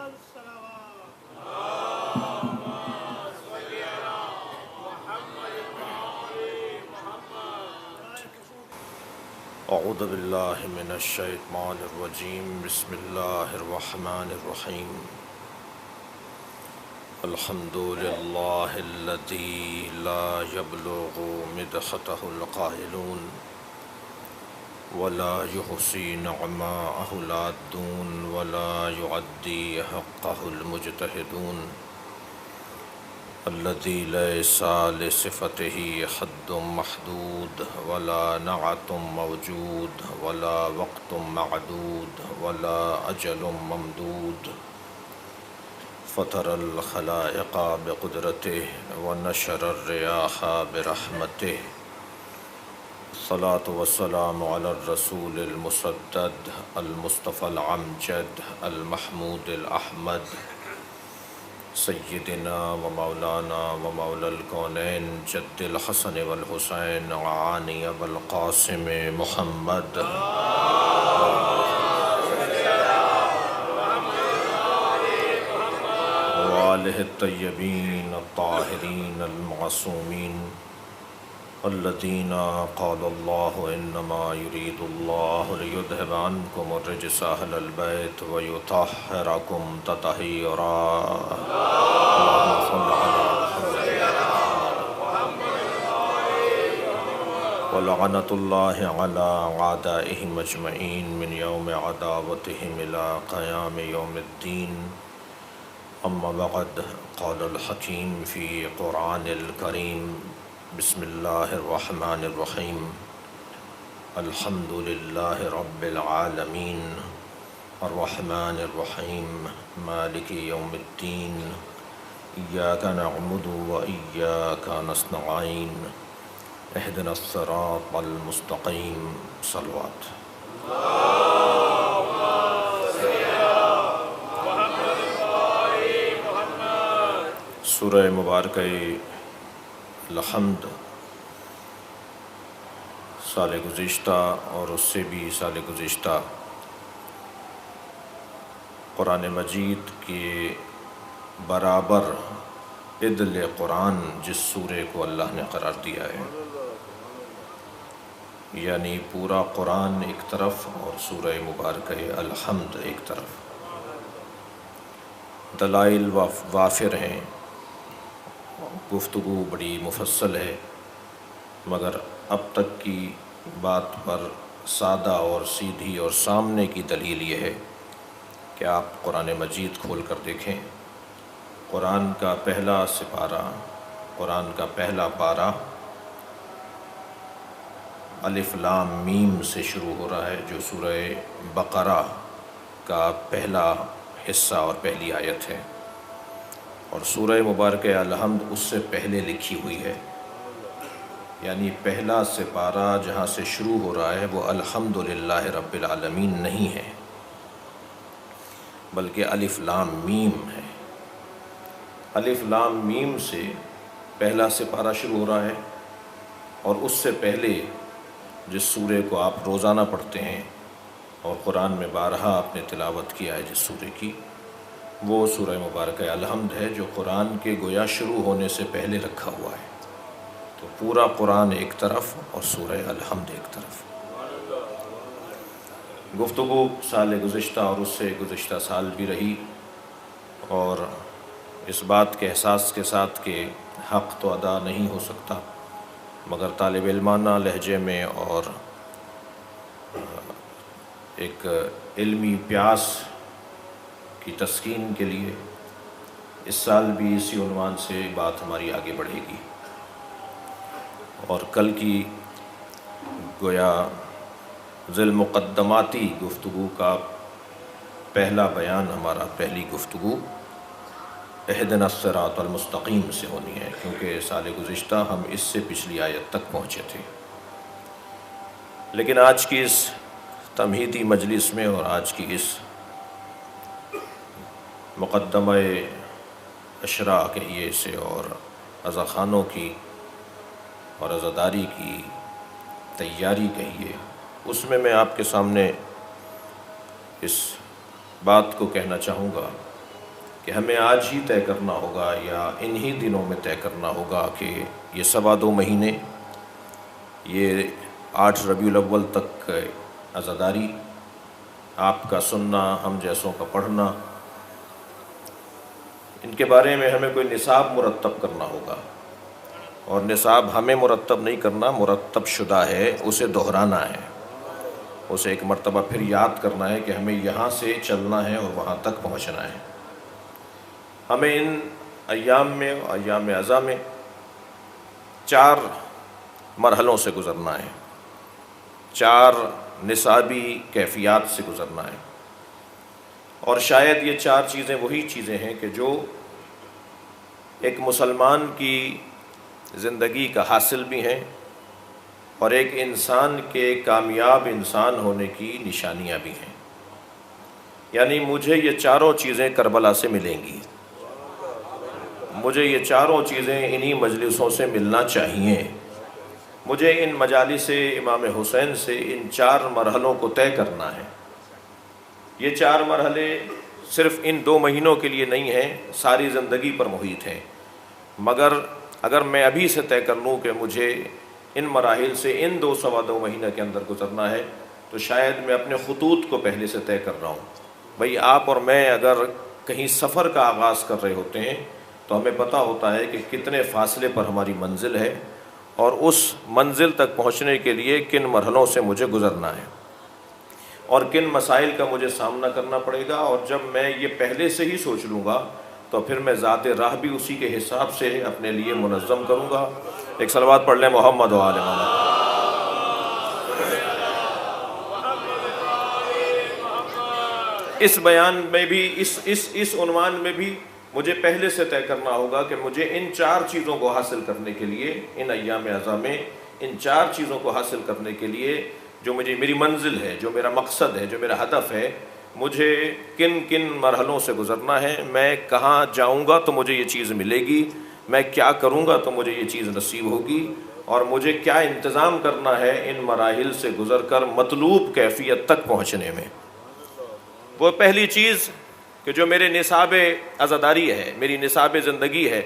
اعوذ باللہ من الشیطان الرجیم بسم اللہ الرحمن الرحیم الحمد للہ الذی لا یبلغ مدحتہ القائلون ولا يحصي نعماءه العادون ولا يعدي حقه المجتهدون الذي ليس لصفته حد محدود ولا نعت موجود ولا وقت معدود ولا أجل ممدود فطر الخلائق بقدرته ونشر الرياح برحمته الصلاة والسلام على الرسول المسدد المصطفى العمجد المحمود الأحمد سيدنا ومولانا ومولى الكونين جد الحسن والحسين عاني والقاسم محمد وآله الطيبين الطاهرين المعصومين الذين قال الله إنما يريد الله ليذهب عنكم الرجس أهل البيت ويطهركم تطهيرا اللهم صل على محمد ولعنة الله على أعدائهم أجمعين من يوم عداوتهم إلى قيام يوم الدين أما بعد قال الحكيم في قرآن الكريم بسم اللہ الرحمن الرحیم الحمد للہ رب العالمین الرحمن الرحیم مالک یوم الدین ایاک نعبد و ایاک نستعین اہدنا الصراط المستقیم صلوات سورہ مبارکہ الحمد سال گزشتہ اور اس سے بھی سال گزشتہ قرآن مجید کے برابر عدل قرآن جس سورے کو اللہ نے قرار دیا ہے، یعنی پورا قرآن ایک طرف اور سورہ مبارکہ الحمد ایک طرف، دلائل وافر ہیں، گفتگو بڑی مفصل ہے، مگر اب تک کی بات پر سادہ اور سیدھی اور سامنے کی دلیل یہ ہے کہ آپ قرآن مجید کھول کر دیکھیں۔ قرآن کا پہلا سپارہ، قرآن کا پہلا پارہ الف لام میم سے شروع ہو رہا ہے، جو سورہ بقرہ کا پہلا حصہ اور پہلی آیت ہے، اور سورہ مبارکہ الحمد اس سے پہلے لکھی ہوئی ہے، یعنی پہلا سپارہ جہاں سے شروع ہو رہا ہے وہ الحمدللہ رب العالمین نہیں ہے، بلکہ الف لام میم ہے۔ الف لام میم سے پہلا سپارہ شروع ہو رہا ہے، اور اس سے پہلے جس سورے کو آپ روزانہ پڑھتے ہیں اور قرآن میں بارہا آپ نے تلاوت کیا ہے جس سورے کی، وہ سورہ مبارکہ الحمد ہے، جو قرآن کے گویا شروع ہونے سے پہلے رکھا ہوا ہے۔ تو پورا قرآن ایک طرف اور سورہ الحمد ایک طرف۔ گفتگو سال گزشتہ اور اس سے گزشتہ سال بھی رہی، اور اس بات کے احساس کے ساتھ کہ حق تو ادا نہیں ہو سکتا، مگر طالب علمانہ لہجے میں اور ایک علمی پیاس کی تسکین کے لیے اس سال بھی اسی عنوان سے بات ہماری آگے بڑھے گی، اور کل کی گویا ذیل مقدماتی گفتگو کا پہلا بیان، ہمارا پہلی گفتگو اہدنا الصراط المستقیم سے ہونی ہے، کیونکہ سال گزشتہ ہم اس سے پچھلی آیت تک پہنچے تھے۔ لیکن آج کی اس تمہیدی مجلس میں اور آج کی اس مقدمہ اشراء کہیے اسے، اور عزاخانوں کی اور عزاداری کی تیاری کہیے، اس میں آپ کے سامنے اس بات کو کہنا چاہوں گا کہ ہمیں آج ہی طے کرنا ہوگا یا انہی دنوں میں طے کرنا ہوگا کہ یہ 2.25 مہینے، یہ 8 ربیع الاول تک عزاداری، آپ کا سننا، ہم جیسوں کا پڑھنا، ان کے بارے میں ہمیں کوئی نصاب مرتب کرنا ہوگا، اور نصاب ہمیں مرتب نہیں کرنا، مرتب شدہ ہے، اسے دہرانا ہے، اسے ایک مرتبہ پھر یاد کرنا ہے کہ ہمیں یہاں سے چلنا ہے اور وہاں تک پہنچنا ہے۔ ہمیں ان ایام میں، ایام عزا میں 4 مرحلوں سے گزرنا ہے، 4 نصابی کیفیات سے گزرنا ہے، اور شاید یہ 4 چیزیں وہی چیزیں ہیں کہ جو ایک مسلمان کی زندگی کا حاصل بھی ہیں اور ایک انسان کے کامیاب انسان ہونے کی نشانیاں بھی ہیں۔ یعنی مجھے یہ 4 چیزیں کربلا سے ملیں گی، مجھے یہ 4 چیزیں انہی مجلسوں سے ملنا چاہیے، مجھے ان مجالس امام حسین سے ان 4 مرحلوں کو طے کرنا ہے۔ یہ 4 مرحلے صرف ان 2 مہینوں کے لیے نہیں ہیں، ساری زندگی پر محیط ہیں، مگر اگر میں ابھی سے طے کر لوں کہ مجھے ان مراحل سے ان 2 مہینہ کے اندر گزرنا ہے، تو شاید میں اپنے خطوط کو پہلے سے طے کر رہا ہوں۔ بھئی آپ اور میں اگر کہیں سفر کا آغاز کر رہے ہوتے ہیں تو ہمیں پتہ ہوتا ہے کہ کتنے فاصلے پر ہماری منزل ہے، اور اس منزل تک پہنچنے کے لیے کن مرحلوں سے مجھے گزرنا ہے اور کن مسائل کا مجھے سامنا کرنا پڑے گا، اور جب میں یہ پہلے سے ہی سوچ لوں گا تو پھر میں ذات راہ بھی اسی کے حساب سے اپنے لیے منظم کروں گا۔ ایک صلوات پڑھ لیں محمد و آل محمد۔ اس بیان میں بھی، اس عنوان میں بھی مجھے پہلے سے طے کرنا ہوگا کہ مجھے ان 4 چیزوں کو حاصل کرنے کے لیے، ان ایام عزا میں ان 4 چیزوں کو حاصل کرنے کے لیے جو میری منزل ہے، جو میرا مقصد ہے، جو میرا ہدف ہے، مجھے کن کن مرحلوں سے گزرنا ہے، میں کہاں جاؤں گا تو مجھے یہ چیز ملے گی، میں کیا کروں گا تو مجھے یہ چیز نصیب ہوگی، اور مجھے کیا انتظام کرنا ہے ان مراحل سے گزر کر مطلوب کیفیت تک پہنچنے میں۔ وہ پہلی چیز کہ جو میرے نصاب عزاداری ہے، میری نصاب زندگی ہے،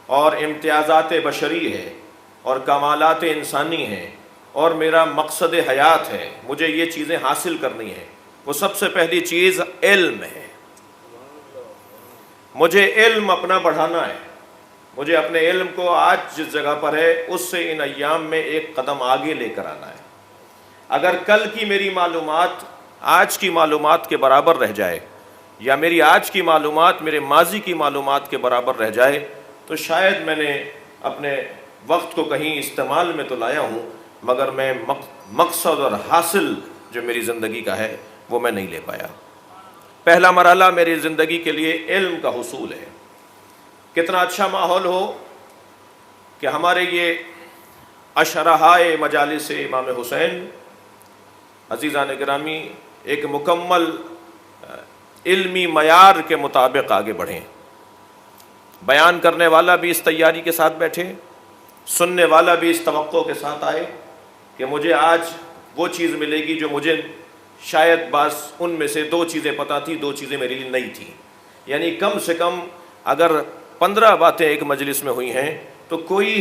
اور امتیازات بشری ہے، اور کمالات انسانی ہیں، اور میرا مقصد حیات ہے، مجھے یہ چیزیں حاصل کرنی ہیں، وہ سب سے پہلی چیز علم ہے۔ مجھے علم اپنا بڑھانا ہے، مجھے اپنے علم کو آج جس جگہ پر ہے اس سے ان ایام میں ایک قدم آگے لے کر آنا ہے۔ اگر کل کی میری معلومات آج کی معلومات کے برابر رہ جائے، یا میری آج کی معلومات میرے ماضی کی معلومات کے برابر رہ جائے، تو شاید میں نے اپنے وقت کو کہیں استعمال میں تو لایا ہوں، مگر میں مقصد اور حاصل جو میری زندگی کا ہے وہ میں نہیں لے پایا۔ پہلا مرحلہ میری زندگی کے لیے علم کا حصول ہے۔ کتنا اچھا ماحول ہو کہ ہمارے یہ اشرحائے مجالس امام حسین، عزیزان گرامی، ایک مکمل علمی معیار کے مطابق آگے بڑھیں۔ بیان کرنے والا بھی اس تیاری کے ساتھ بیٹھے، سننے والا بھی اس توقع کے ساتھ آئے کہ مجھے آج وہ چیز ملے گی جو مجھے شاید بعض ان میں سے 2 چیزیں پتہ تھی، 2 چیزیں میرے لیے نہیں تھیں۔ یعنی کم سے کم اگر 15 باتیں ایک مجلس میں ہوئی ہیں تو کوئی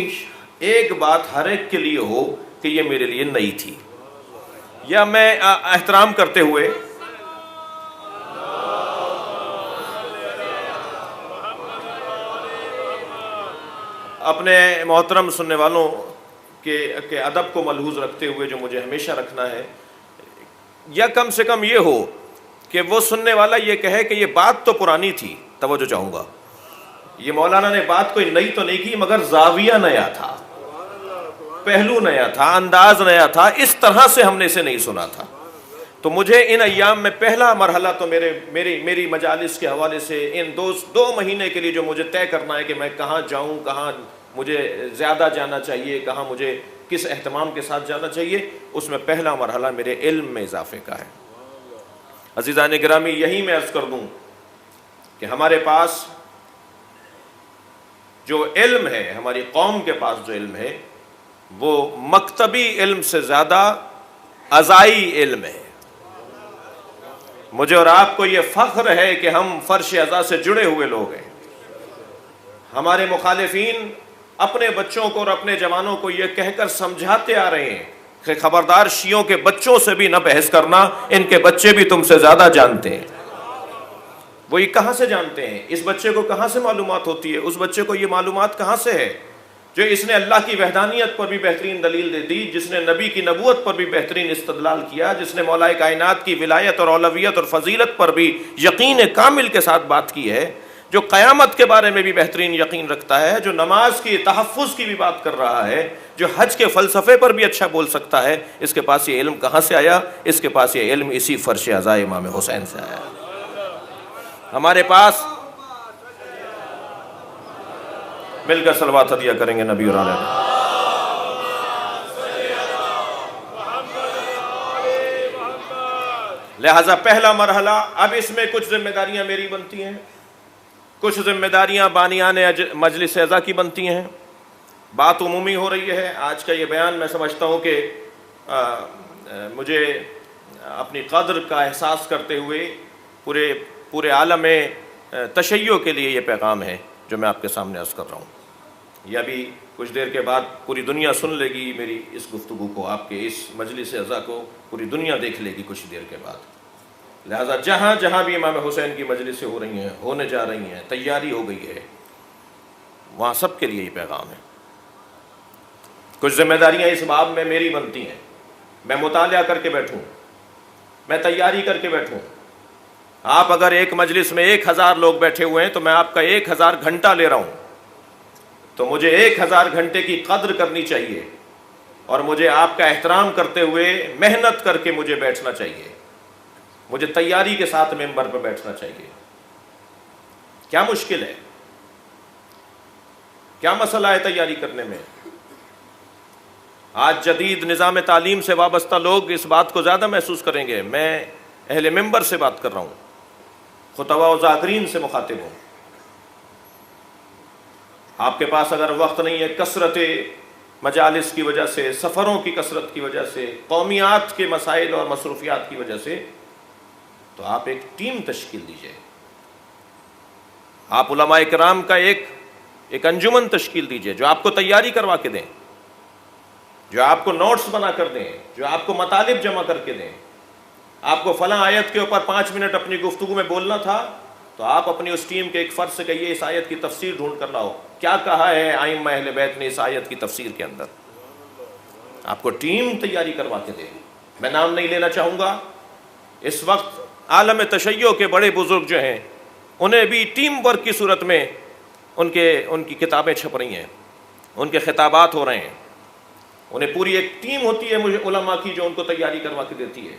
ایک بات ہر ایک کے لیے ہو کہ یہ میرے لیے نئی تھی، یا میں احترام کرتے ہوئے اپنے محترم سننے والوں کے ادب کو ملحوظ رکھتے ہوئے جو مجھے ہمیشہ رکھنا ہے، یا کم سے کم یہ ہو کہ وہ سننے والا یہ کہے کہ یہ بات تو پرانی تھی، توجہ چاہوں گا، یہ مولانا نے بات کوئی نئی تو نہیں کی مگر زاویہ نیا تھا، پہلو نیا تھا، انداز نیا تھا، اس طرح سے ہم نے اسے نہیں سنا تھا۔ تو مجھے ان ایام میں پہلا مرحلہ تو میری مجالس کے حوالے سے ان 2 مہینے کے لیے جو مجھے طے کرنا ہے کہ میں کہاں جاؤں، کہاں مجھے زیادہ جانا چاہیے، کہاں مجھے کس اہتمام کے ساتھ جانا چاہیے، اس میں پہلا مرحلہ میرے علم میں اضافے کا ہے۔ عزیزان گرامی، یہی میں عرض کر دوں کہ ہمارے پاس جو علم ہے، ہماری قوم کے پاس جو علم ہے، وہ مکتبی علم سے زیادہ عزائی علم ہے۔ مجھے اور آپ کو یہ فخر ہے کہ ہم فرش ازا سے جڑے ہوئے لوگ ہیں۔ ہمارے مخالفین اپنے بچوں کو اور اپنے جوانوں کو یہ کہہ کر سمجھاتے آ رہے ہیں کہ خبردار شیعوں کے بچوں سے بھی نہ بحث کرنا، ان کے بچے بھی تم سے زیادہ جانتے ہیں۔ وہ یہ کہاں سے جانتے ہیں؟ اس بچے کو کہاں سے معلومات ہوتی ہے؟ اس بچے کو یہ معلومات کہاں سے ہے جو اس نے اللہ کی وحدانیت پر بھی بہترین دلیل دے دی، جس نے نبی کی نبوت پر بھی بہترین استدلال کیا، جس نے مولا کائنات کی ولایت اور اولویت اور فضیلت پر بھی یقین کامل کے ساتھ بات کی ہے، جو قیامت کے بارے میں بھی بہترین یقین رکھتا ہے، جو نماز کی تحفظ کی بھی بات کر رہا ہے، جو حج کے فلسفے پر بھی اچھا بول سکتا ہے، اس کے پاس یہ علم کہاں سے آیا؟ اس کے پاس یہ علم اسی فرش ازا امام حسین سے آیا۔ ہمارے پاس مل کر صلوات ہدیہ کریں گے نبی اور آلہ۔ لہذا پہلا مرحلہ، اب اس میں کچھ ذمہ داریاں میری بنتی ہیں، کچھ ذمہ داریاں بانیان مجلس اعزا کی بنتی ہیں۔ بات عمومی ہو رہی ہے۔ آج کا یہ بیان میں سمجھتا ہوں کہ مجھے اپنی قدر کا احساس کرتے ہوئے پورے عالم تشیع کے لیے یہ پیغام ہے جو میں آپ کے سامنے عرض کر رہا ہوں۔ یہ ابھی کچھ دیر کے بعد پوری دنیا سن لے گی میری اس گفتگو کو، آپ کے اس مجلس اعزا کو پوری دنیا دیکھ لے گی کچھ دیر کے بعد۔ لہٰذا جہاں جہاں بھی امام حسین کی مجلسیں ہو رہی ہیں، ہونے جا رہی ہیں، تیاری ہو گئی ہے، وہاں سب کے لیے یہ پیغام ہے۔ کچھ ذمہ داریاں اس باب میں میری بنتی ہیں، میں مطالعہ کر کے بیٹھوں، میں تیاری کر کے بیٹھوں۔ آپ اگر ایک مجلس میں 1000 لوگ بیٹھے ہوئے ہیں تو میں آپ کا 1000 گھنٹہ لے رہا ہوں، تو مجھے 1000 گھنٹے کی قدر کرنی چاہیے، اور مجھے آپ کا احترام کرتے ہوئے محنت کر کے مجھے بیٹھنا چاہیے، مجھے تیاری کے ساتھ ممبر پہ بیٹھنا چاہیے۔ کیا مشکل ہے؟ کیا مسئلہ ہے تیاری کرنے میں؟ آج جدید نظام تعلیم سے وابستہ لوگ اس بات کو زیادہ محسوس کریں گے۔ میں اہل ممبر سے بات کر رہا ہوں، خطباء و ذاکرین سے مخاطب ہوں۔ آپ کے پاس اگر وقت نہیں ہے، کثرت مجالس کی وجہ سے، سفروں کی کثرت کی وجہ سے، قومیات کے مسائل اور مصروفیات کی وجہ سے، تو آپ ایک ٹیم تشکیل دیجئے۔ آپ علماء کرام کا ایک انجمن تشکیل دیجئے جو آپ کو تیاری کروا کے دیں، جو آپ کو نوٹس بنا کر دیں، جو آپ کو مطالب جمع کر کے دیں۔ آپ کو فلاں آیت کے اوپر 5 منٹ اپنی گفتگو میں بولنا تھا، تو آپ اپنی اس ٹیم کے ایک فرد سے کہیے اس آیت کی تفسیر ڈھونڈ کر لاؤ، کیا کہا ہے ائمہ اہل بیت نے اس آیت کی تفسیر کے اندر۔ آپ کو ٹیم تیاری کروا کے دے۔ میں نام نہیں لینا چاہوں گا، اس وقت عالم تشیع کے بڑے بزرگ جو ہیں انہیں بھی ٹیم ورک کی صورت میں ان کی کتابیں چھپ رہی ہیں، ان کے خطابات ہو رہے ہیں، انہیں پوری ایک ٹیم ہوتی ہے مجھے علماء کی جو ان کو تیاری کروا کے دیتی ہے۔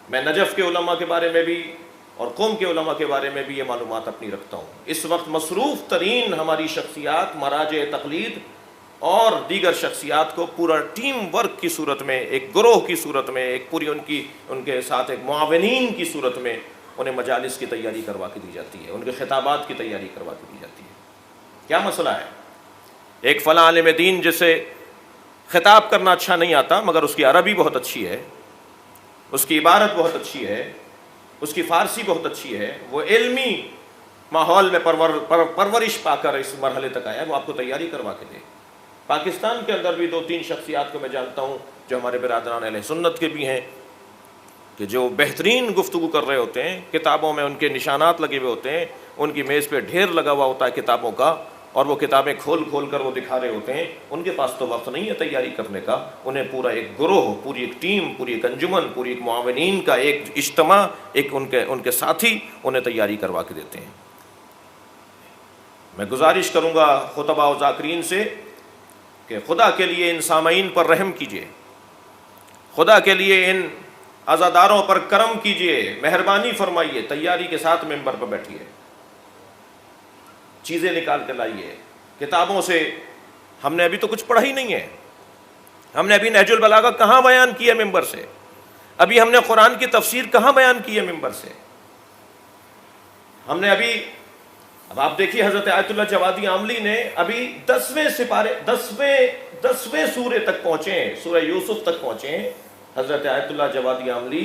میں نجف کے علماء کے بارے میں بھی اور قوم کے علماء کے بارے میں بھی یہ معلومات اپنی رکھتا ہوں۔ اس وقت مصروف ترین ہماری شخصیات، مراجع تقلید اور دیگر شخصیات کو پورا ٹیم ورک کی صورت میں، ایک گروہ کی صورت میں، ایک پوری ان کے ساتھ ایک معاونین کی صورت میں انہیں مجالس کی تیاری کروا کے دی جاتی ہے، ان کے خطابات کی تیاری کروا کے دی جاتی ہے۔ کیا مسئلہ ہے؟ ایک فلاں عالم دین جسے خطاب کرنا اچھا نہیں آتا مگر اس کی عربی بہت اچھی ہے، اس کی عبارت بہت اچھی ہے، اس کی فارسی بہت اچھی ہے، وہ علمی ماحول میں پرورش پا کر اس مرحلے تک آیا، وہ آپ کو تیاری کروا کے دے۔ پاکستان کے اندر بھی 2-3 شخصیات کو میں جانتا ہوں جو ہمارے برادران اہل سنت کے بھی ہیں، کہ جو بہترین گفتگو کر رہے ہوتے ہیں، کتابوں میں ان کے نشانات لگے ہوئے ہوتے ہیں، ان کی میز پہ ڈھیر لگا ہوا ہوتا ہے کتابوں کا، اور وہ کتابیں کھول کھول کر وہ دکھا رہے ہوتے ہیں۔ ان کے پاس تو وقت نہیں ہے تیاری کرنے کا، انہیں پورا ایک گروہ، پوری ایک ٹیم، پوری ایک انجمن، پوری ایک معاونین کا ایک اجتماع، ایک ان کے ساتھی انہیں تیاری کروا کے دیتے ہیں۔ میں گزارش کروں گا خطباء و ذاکرین سے کہ خدا کے لیے ان سامعین پر رحم کیجیے، خدا کے لیے ان عزاداروں پر کرم کیجیے، مہربانی فرمائیے، تیاری کے ساتھ ممبر پر بیٹھیے، چیزیں نکال کر لائیے کتابوں سے۔ ہم نے ابھی تو کچھ پڑھا ہی نہیں ہے، ہم نے ابھی نہج البلاغہ کہاں بیان کی ہے ممبر سے، ابھی ہم نے قرآن کی تفسیر کہاں بیان کی ہے ممبر سے، ہم نے اب آپ دیکھیے حضرت آیت اللہ جوادی عاملی نے ابھی 10ویں سورے تک پہنچے ہیں، سورہ یوسف تک پہنچے ہیں۔ حضرت آیت اللہ جوادی عاملی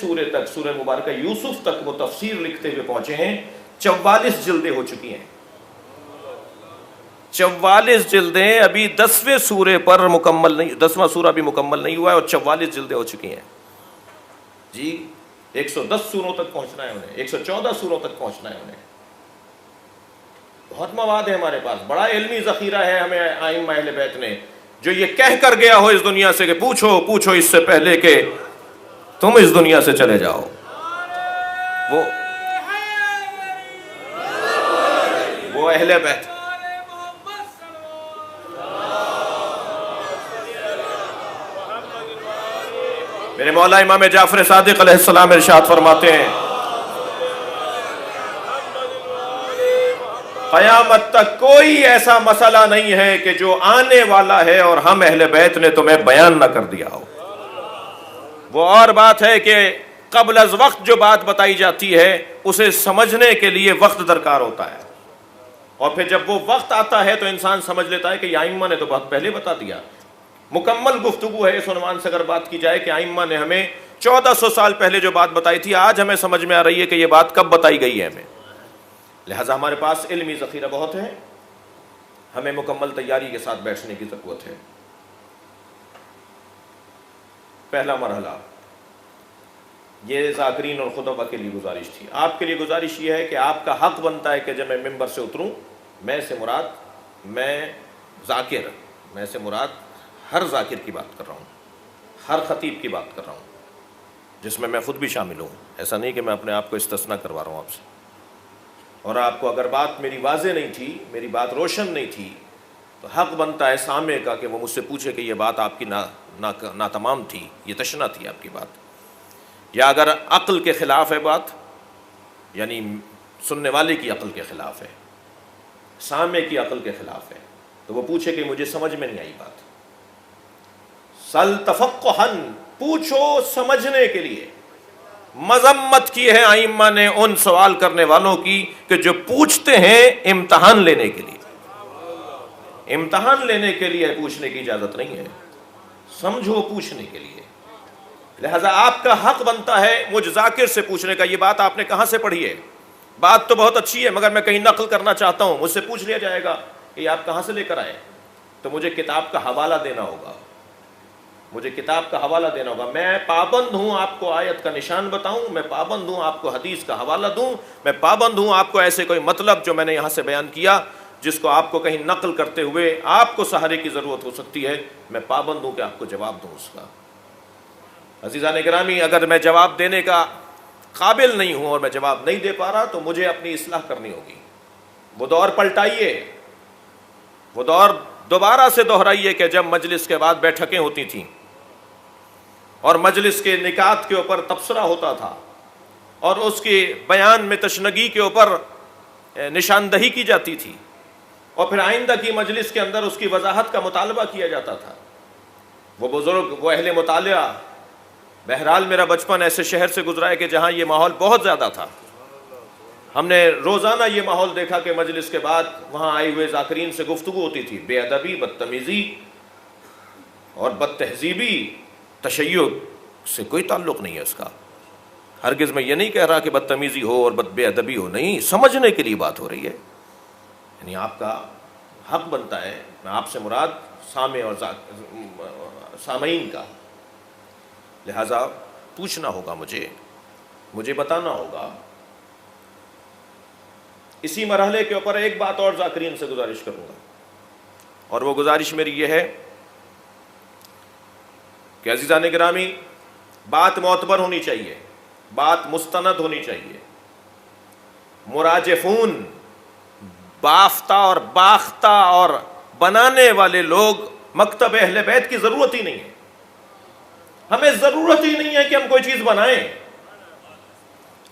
سورے تک، سورہ مبارکہ یوسف تک وہ تفسیر لکھتے ہوئے پہنچے ہیں. 44 جلدیں ہو چکی ہیں. 44 جلدیں ابھی 10ویں سورے پر مکمل نہیں، 10واں سورہ بھی مکمل نہیں ہوا ہے اور 44 جلدیں ہو چکی ہیں. جی 110 سوروں تک پہنچنا ہے انہیں، 114 سوروں تک پہنچنا ہے انہیں. بہت مواد ہے ہمارے پاس، بڑا علمی ذخیرہ ہے ہمیں ائمہ اہل بیت نے. جو یہ کہہ کر گیا ہو اس دنیا سے کہ پوچھو پوچھو اس سے پہلے کہ تم اس دنیا سے چلے جاؤ، وہ اہل بیت. میرے مولا امام جعفر صادق علیہ السلام ارشاد فرماتے ہیں قیامت تک کوئی ایسا مسئلہ نہیں ہے کہ جو آنے والا ہے اور ہم اہل بیت نے تمہیں بیان نہ کر دیا ہو. وہ اور بات ہے کہ قبل از وقت جو بات بتائی جاتی ہے اسے سمجھنے کے لیے وقت درکار ہوتا ہے، اور پھر جب وہ وقت آتا ہے تو انسان سمجھ لیتا ہے کہ یہ ائمہ نے تو بہت پہلے بتا دیا. مکمل گفتگو ہے اس عنوان سے اگر بات کی جائے کہ ائمہ نے ہمیں 1400 سال پہلے جو بات بتائی تھی آج ہمیں سمجھ میں آ رہی ہے کہ یہ بات کب بتائی گئی ہے ہمیں. لہٰذا ہمارے پاس علمی ذخیرہ بہت ہے، ہمیں مکمل تیاری کے ساتھ بیٹھنے کی ضرورت ہے. پہلا مرحلہ یہ ذاکرین اور خطبہ کے لیے گزارش تھی. آپ کے لیے گزارش یہ ہے کہ آپ کا حق بنتا ہے کہ جب میں ممبر سے اتروں، میں سے مراد میں ذاکر، میں سے مراد ہر ذاکر کی بات کر رہا ہوں، ہر خطیب کی بات کر رہا ہوں، جس میں میں خود بھی شامل ہوں. ایسا نہیں کہ میں اپنے آپ کو استثناء کروا رہا ہوں آپ سے. اور آپ کو اگر بات میری واضح نہیں تھی، میری بات روشن نہیں تھی، تو حق بنتا ہے سامع کا کہ وہ مجھ سے پوچھے کہ یہ بات آپ کی ناتمام تھی، یہ تشنہ تھی آپ کی بات. یا اگر عقل کے خلاف ہے بات، یعنی سننے والے کی عقل کے خلاف ہے، سامع کی عقل کے خلاف ہے، تو وہ پوچھے کہ مجھے سمجھ میں نہیں آئی بات. سل تفقہن، پوچھو سمجھنے کے لیے. مذمت کی ہے ائمہ نے ان سوال کرنے والوں کی کہ جو پوچھتے ہیں امتحان لینے کے لیے. امتحان لینے کے لیے پوچھنے کی اجازت نہیں ہے، سمجھو پوچھنے کے لیے. لہذا آپ کا حق بنتا ہے مجھ ذاکر سے پوچھنے کا، یہ بات آپ نے کہاں سے پڑھی ہے؟ بات تو بہت اچھی ہے مگر میں کہیں نقل کرنا چاہتا ہوں. مجھ سے پوچھ لیا جائے گا کہ یہ آپ کہاں سے لے کر آئے، تو مجھے کتاب کا حوالہ دینا ہوگا، مجھے کتاب کا حوالہ دینا ہوگا. میں پابند ہوں آپ کو آیت کا نشان بتاؤں، میں پابند ہوں آپ کو حدیث کا حوالہ دوں، میں پابند ہوں آپ کو ایسے کوئی مطلب جو میں نے یہاں سے بیان کیا جس کو آپ کو کہیں نقل کرتے ہوئے آپ کو سہارے کی ضرورت ہو سکتی ہے، میں پابند ہوں کہ آپ کو جواب دوں اس کا. عزیزان گرامی، اگر میں جواب دینے کا قابل نہیں ہوں اور میں جواب نہیں دے پا رہا تو مجھے اپنی اصلاح کرنی ہوگی. وہ دور پلٹائیے، وہ دور دوبارہ سے دہرائیے کہ جب مجلس کے بعد بیٹھکیں ہوتی تھیں اور مجلس کے نکات کے اوپر تبصرہ ہوتا تھا اور اس کے بیان میں تشنگی کے اوپر نشاندہی کی جاتی تھی، اور پھر آئندہ کی مجلس کے اندر اس کی وضاحت کا مطالبہ کیا جاتا تھا. وہ بزرگ، وہ اہل مطالعہ. بہرحال میرا بچپن ایسے شہر سے گزرا ہے کہ جہاں یہ ماحول بہت زیادہ تھا. ہم نے روزانہ یہ ماحول دیکھا کہ مجلس کے بعد وہاں آئے ہوئے ذاکرین سے گفتگو ہوتی تھی. بے ادبی، بدتمیزی اور بد تہذیبی، تشیع سے کوئی تعلق نہیں ہے اس کا. ہرگز میں یہ نہیں کہہ رہا کہ بدتمیزی ہو اور بے ادبی ہو، نہیں، سمجھنے کے لیے بات ہو رہی ہے. یعنی آپ کا حق بنتا ہے، میں آپ سے مراد سامع اور سامعین کا. لہذا پوچھنا ہوگا، مجھے بتانا ہوگا. اسی مرحلے کے اوپر ایک بات اور ذاکرین سے گزارش کروں گا، اور وہ گزارش میری یہ ہے کہ عزیزان گرامی، بات معتبر ہونی چاہیے، بات مستند ہونی چاہیے. مراجفون، بافتہ اور باختہ اور بنانے والے لوگ مکتب اہل بیت کی ضرورت ہی نہیں ہے. ہمیں ضرورت ہی نہیں ہے کہ ہم کوئی چیز بنائیں،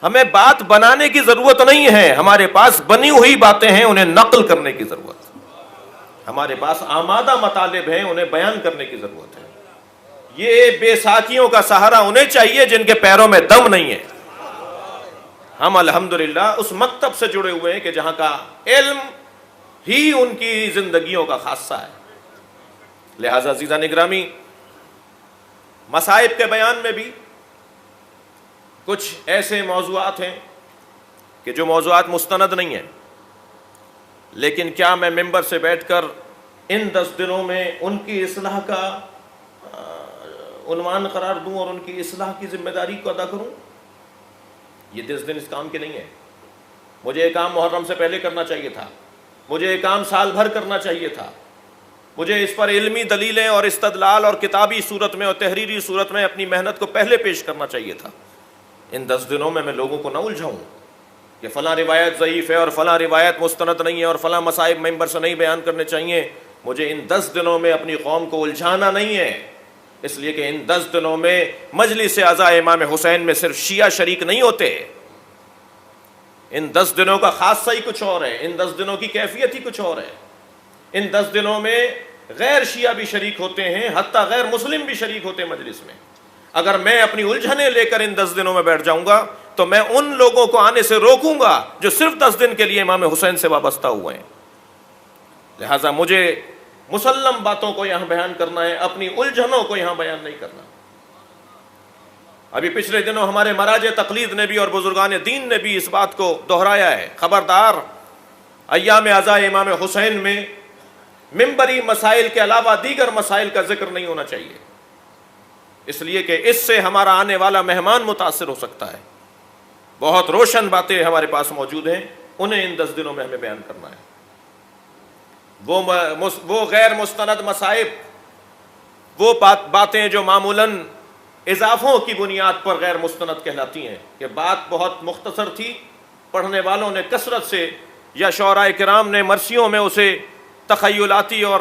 ہمیں بات بنانے کی ضرورت نہیں ہے. ہمارے پاس بنی ہوئی باتیں ہیں، انہیں نقل کرنے کی ضرورت ہے. ہمارے پاس آمادہ مطالب ہیں، انہیں بیان کرنے کی ضرورت ہے. یہ بے ساکھیوں کا سہارا انہیں چاہیے جن کے پیروں میں دم نہیں ہے. ہم الحمدللہ اس مکتب سے جڑے ہوئے ہیں کہ جہاں کا علم ہی ان کی زندگیوں کا خاصہ ہے. لہذا عزیزان گرامی، مصائب کے بیان میں بھی کچھ ایسے موضوعات ہیں کہ جو موضوعات مستند نہیں ہیں، لیکن کیا میں ممبر سے بیٹھ کر ان 10 دنوں میں ان کی اصلاح کا عنوان قرار دوں اور ان کی اصلاح کی ذمہ داری کو ادا کروں؟ یہ 10 دن اس کام کے نہیں ہیں۔ مجھے یہ کام محرم سے پہلے کرنا چاہیے تھا، مجھے یہ کام سال بھر کرنا چاہیے تھا، مجھے اس پر علمی دلیلیں اور استدلال اور کتابی صورت میں اور تحریری صورت میں اپنی محنت کو پہلے پیش کرنا چاہیے تھا۔ ان 10 دنوں میں لوگوں کو نہ الجھاؤں کہ فلاں روایت ضعیف ہے اور فلاں روایت مستند نہیں ہے اور فلاں مصائب ممبر سے نہیں بیان کرنے چاہیے۔ مجھے ان 10 دنوں میں اپنی قوم کو الجھانا نہیں ہے، اس لیے کہ ان 10 دنوں میں مجلس اعزاء امام حسین میں صرف شیعہ شریک نہیں ہوتے۔ ان 10 دنوں کا خاصہ ہی کچھ اور ہے، ان 10 دنوں کی کیفیت ہی کچھ اور ہے۔ ان 10 دنوں میں غیر شیعہ بھی شریک ہوتے ہیں، حتیٰ غیر مسلم بھی شریک ہوتے ہیں مجلس میں۔ اگر میں اپنی الجھنیں لے کر ان 10 دنوں میں بیٹھ جاؤں گا تو میں ان لوگوں کو آنے سے روکوں گا جو صرف 10 دن کے لیے امام حسین سے وابستہ ہوئے ہیں۔ لہٰذا مجھے مسلم باتوں کو یہاں بیان کرنا ہے، اپنی الجھنوں کو یہاں بیان نہیں کرنا۔ ابھی پچھلے دنوں ہمارے مراجع تقلید نے بھی اور بزرگان دین نے بھی اس بات کو دہرایا ہے، خبردار ایام اعزاء امام حسین میں منبری مسائل کے علاوہ دیگر مسائل کا ذکر نہیں ہونا چاہیے، اس لیے کہ اس سے ہمارا آنے والا مہمان متاثر ہو سکتا ہے۔ بہت روشن باتیں ہمارے پاس موجود ہیں، انہیں ان 10 دنوں میں ہمیں بیان کرنا ہے۔ وہ غیر مستند مسائب، وہ باتیں جو معمولاً اضافوں کی بنیاد پر غیر مستند کہلاتی ہیں، کہ بات بہت مختصر تھی، پڑھنے والوں نے کثرت سے یا شعراء کرام نے مرثیوں میں اسے تخیلاتی اور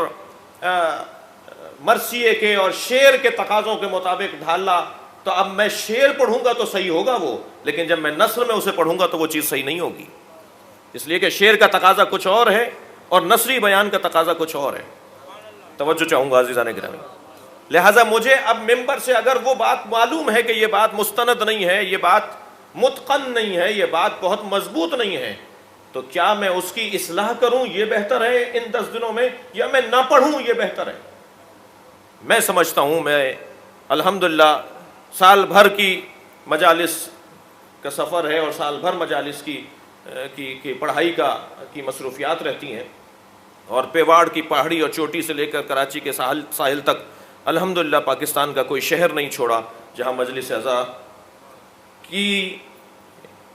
مرثیے کے اور شعر کے تقاضوں کے مطابق ڈھالا، تو اب میں شعر پڑھوں گا تو صحیح ہوگا وہ، لیکن جب میں نثر میں اسے پڑھوں گا تو وہ چیز صحیح نہیں ہوگی، اس لیے کہ شعر کا تقاضا کچھ اور ہے اور نثری بیان کا تقاضا کچھ اور ہے۔ توجہ چاہوں گا عزیزان گرامی۔ لہٰذا مجھے اب ممبر سے اگر وہ بات معلوم ہے کہ یہ بات مستند نہیں ہے، یہ بات متقن نہیں ہے، یہ بات بہت مضبوط نہیں ہے، تو کیا میں اس کی اصلاح کروں یہ بہتر ہے ان 10 دنوں میں، یا میں نہ پڑھوں یہ بہتر ہے؟ میں سمجھتا ہوں، میں الحمدللہ سال بھر کی مجالس کا سفر ہے اور سال بھر مجالس کی پڑھائی کی مصروفیات رہتی ہیں، اور پیواڑ کی پہاڑی اور چوٹی سے لے کر کراچی کے ساحل تک الحمدللہ پاکستان کا کوئی شہر نہیں چھوڑا جہاں مجلس اعزاء کی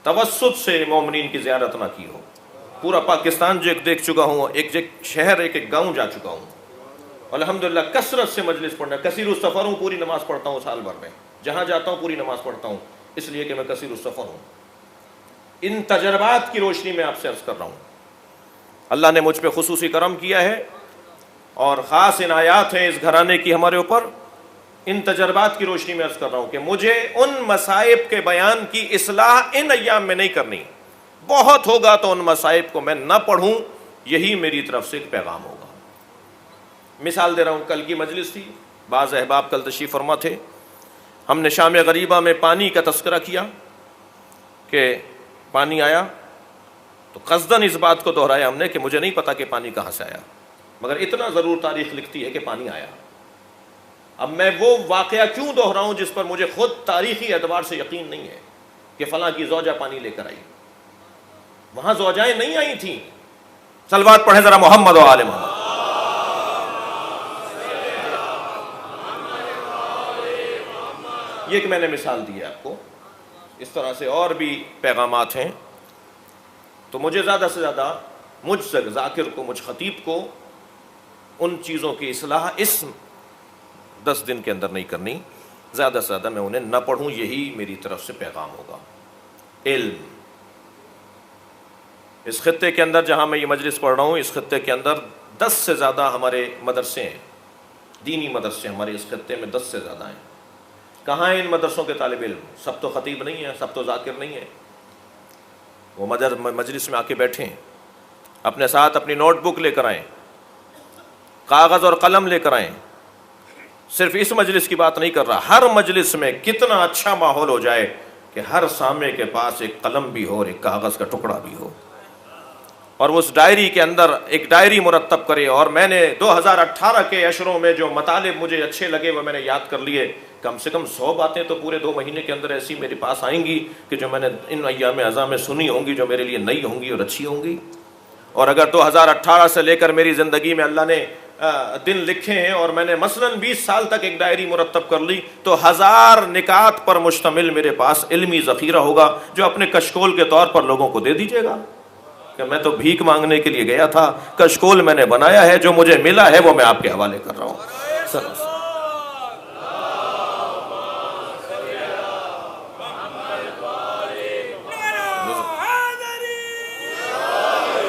توسط سے مومنین کی زیارت نہ کی ہو۔ پورا پاکستان جو ایک دیکھ چکا ہوں، ایک شہر ایک گاؤں جا چکا ہوں، الحمدللہ کثرت سے مجلس پڑھنا، کثیر السفر ہوں، پوری نماز پڑھتا ہوں سال بھر میں، جہاں جاتا ہوں پوری نماز پڑھتا ہوں، اس لیے کہ میں کثیر السفر ہوں۔ ان تجربات کی روشنی میں آپ سے عرض کر رہا ہوں، اللہ نے مجھ پہ خصوصی کرم کیا ہے اور خاص عنایات ہیں اس گھرانے کی ہمارے اوپر۔ ان تجربات کی روشنی میں عرض کر رہا ہوں کہ مجھے ان مصائب کے بیان کی اصلاح ان ایام میں نہیں کرنی، بہت ہوگا تو ان مصائب کو میں نہ پڑھوں، یہی میری طرف سے ایک پیغام ہوگا۔ مثال دے رہا ہوں، کل کی مجلس تھی، بعض احباب کل تشریف فرما تھے، ہم نے شام غریبہ میں پانی کا تذکرہ کیا کہ پانی آیا، تو قصداً اس بات کو دہرایا ہم نے کہ مجھے نہیں پتا کہ پانی کہاں سے آیا، مگر اتنا ضرور تاریخ لکھتی ہے کہ پانی آیا۔ اب میں وہ واقعہ کیوں دہراؤں جس پر مجھے خود تاریخی اعتبار سے یقین نہیں ہے کہ فلاں کی زوجہ پانی لے کر آئی، وہاں زوجائیں نہیں آئی تھیں۔ صلوات پڑھیں ذرا محمد و آل محمد۔ یہ کہ میں نے مثال دی ہے آپ کو، اس طرح سے اور بھی پیغامات ہیں۔ تو مجھے زیادہ سے زیادہ مجھ ذاکر کو، مجھ خطیب کو ان چیزوں کی اصلاح اس 10 دن کے اندر نہیں کرنی، زیادہ سے زیادہ میں انہیں نہ پڑھوں، یہی میری طرف سے پیغام ہوگا۔ علم، اس خطے کے اندر جہاں میں یہ مجلس پڑھ رہا ہوں، اس خطے کے اندر 10 سے زیادہ ہمارے مدرسے ہیں، دینی مدرسے ہمارے اس خطے میں 10 سے زیادہ ہیں۔ کہاں ہیں ان مدرسوں کے طالب علم؟ سب تو خطیب نہیں ہیں، سب تو ذاکر نہیں ہیں، وہ مجلس میں آ کے بیٹھیں، اپنے ساتھ اپنی نوٹ بک لے کر آئیں، کاغذ اور قلم لے کر آئیں۔ صرف اس مجلس کی بات نہیں کر رہا، ہر مجلس میں کتنا اچھا ماحول ہو جائے کہ ہر سامع کے پاس ایک قلم بھی ہو اور ایک کاغذ کا ٹکڑا بھی ہو، اور اس ڈائری کے اندر ایک ڈائری مرتب کرے. اور میں نے 2018 کے اشروں میں جو مطالب مجھے اچھے لگے وہ میں نے یاد کر لیے. کم سے کم 100 باتیں تو پورے 2 مہینے کے اندر ایسی میرے پاس آئیں گی کہ جو میں نے ان ایام اعظام میں سنی ہوں گی، جو میرے لیے نئی ہوں گی اور اچھی ہوں گی. اور اگر 2018 سے لے کر میری زندگی میں اللہ نے دن لکھے ہیں اور میں نے مثلاً 20 سال تک ایک ڈائری مرتب کر لی، تو 1000 نکات پر مشتمل میرے پاس علمی ذخیرہ ہوگا جو اپنے کشکول کے طور پر لوگوں کو دے دیجیے گا. کہ میں تو بھیک مانگنے کے لیے گیا تھا، کشکول میں نے بنایا ہے، جو مجھے ملا ہے وہ میں آپ کے حوالے کر رہا ہوں.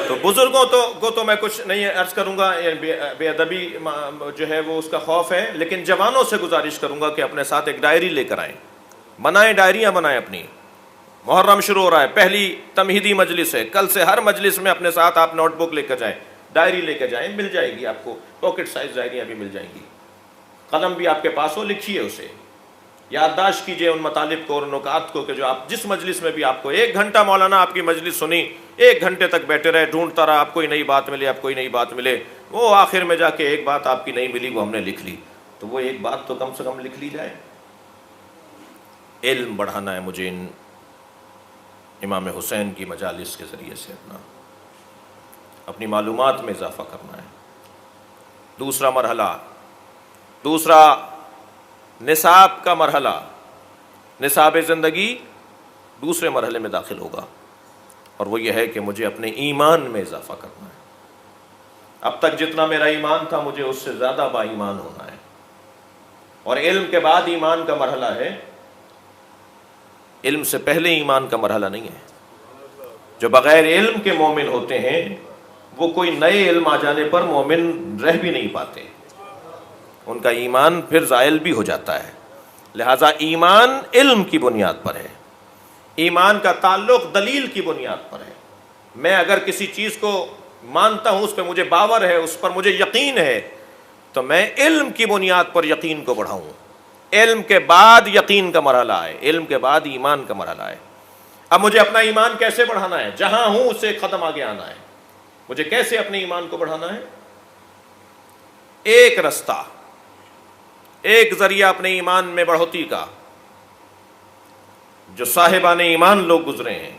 تو بزرگوں کو تو میں کچھ نہیں عرض کروں گا، بے ادبی جو ہے وہ اس کا خوف ہے، لیکن جوانوں سے گزارش کروں گا کہ اپنے ساتھ ایک ڈائری لے کر آئیں، بنائیں، ڈائریاں بنائیں اپنی. محرم شروع ہو رہا ہے، پہلی تمہیدی مجلس ہے، کل سے ہر مجلس میں اپنے ساتھ آپ نوٹ بک لے کر جائیں، ڈائری لے کر جائیں. مل جائے گی آپ کو، پاکٹ سائز ڈائریاں بھی مل جائیں گی. قلم بھی آپ کے پاس ہو، لکھیے اسے، یادداشت کیجئے ان مطالب کو اور نکات کو کہ جو آپ جس مجلس میں بھی آپ کو 1 گھنٹہ مولانا آپ کی مجلس سنی، 1 گھنٹے تک بیٹھے رہے، ڈھونڈتا رہا، آپ کوئی نئی بات ملے، آپ کوئی نئی بات ملے، وہ آخر میں جا کے ایک بات آپ کی نہیں ملی، وہ ہم نے لکھ لی. تو وہ ایک بات تو کم سے کم لکھ لی جائے. علم بڑھانا ہے مجھے ان امام حسین کی مجالس کے ذریعے سے، اپنی معلومات میں اضافہ کرنا ہے. دوسرا مرحلہ، دوسرا نصاب کا مرحلہ، نصاب زندگی دوسرے مرحلے میں داخل ہوگا، اور وہ یہ ہے کہ مجھے اپنے ایمان میں اضافہ کرنا ہے. اب تک جتنا میرا ایمان تھا مجھے اس سے زیادہ با ایمان ہونا ہے. اور علم کے بعد ایمان کا مرحلہ ہے، علم سے پہلے ایمان کا مرحلہ نہیں ہے. جو بغیر علم کے مومن ہوتے ہیں وہ کوئی نئے علم آ جانے پر مومن رہ بھی نہیں پاتے، ان کا ایمان پھر زائل بھی ہو جاتا ہے. لہٰذا ایمان علم کی بنیاد پر ہے، ایمان کا تعلق دلیل کی بنیاد پر ہے. میں اگر کسی چیز کو مانتا ہوں، اس پہ مجھے باور ہے، اس پر مجھے یقین ہے، تو میں علم کی بنیاد پر یقین کو بڑھاؤں. علم کے بعد یقین کا مرحلہ ہے، علم کے بعد ایمان کا مرحلہ ہے. اب مجھے اپنا ایمان کیسے بڑھانا ہے؟ جہاں ہوں اس سے ایک قدم آگے آنا ہے. مجھے کیسے اپنے ایمان کو بڑھانا ہے؟ ایک رستہ، ایک ذریعہ اپنے ایمان میں بڑھوتی کا، جو صاحبان ایمان لوگ گزرے ہیں،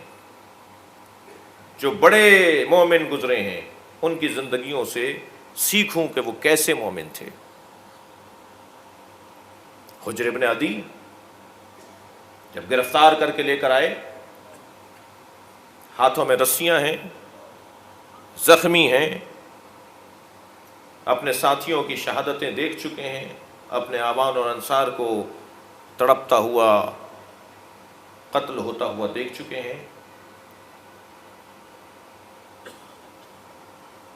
جو بڑے مومن گزرے ہیں، ان کی زندگیوں سے سیکھوں کہ وہ کیسے مومن تھے. حجر ابن عدی جب گرفتار کر کے لے کر آئے، ہاتھوں میں رسیاں ہیں، زخمی ہیں، اپنے ساتھیوں کی شہادتیں دیکھ چکے ہیں، اپنے آبان اور انصار کو تڑپتا ہوا، قتل ہوتا ہوا دیکھ چکے ہیں.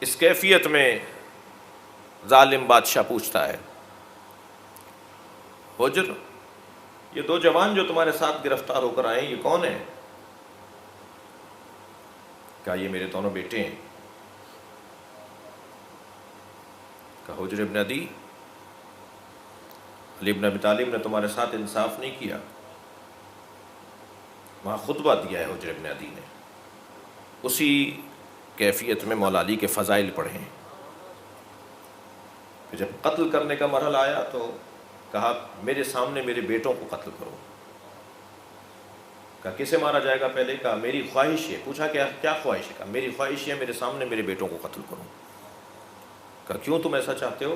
اس کیفیت میں ظالم بادشاہ پوچھتا ہے، حجر، یہ 2 جوان جو تمہارے ساتھ گرفتار ہو کر آئے ہیں، یہ کون ہیں؟ کہا یہ میرے دونوں بیٹے ہیں. کہا حجر ابن عدی، علی بن ابی طالب نے تمہارے ساتھ انصاف نہیں کیا. وہاں خطبہ دیا ہے حجر ابن عدی نے، اسی کیفیت میں مولا علی کے فضائل پڑھے ہیں. کہ جب قتل کرنے کا مرحلہ آیا تو کہا میرے سامنے میرے بیٹوں کو قتل کرو. کہا کسے مارا جائے گا پہلے؟ کہا میری خواہش ہے. پوچھا کیا خواہش ہے؟ کہا میری خواہش ہے میرے سامنے میرے بیٹوں کو قتل کرو. کہا کیوں تم ایسا چاہتے ہو؟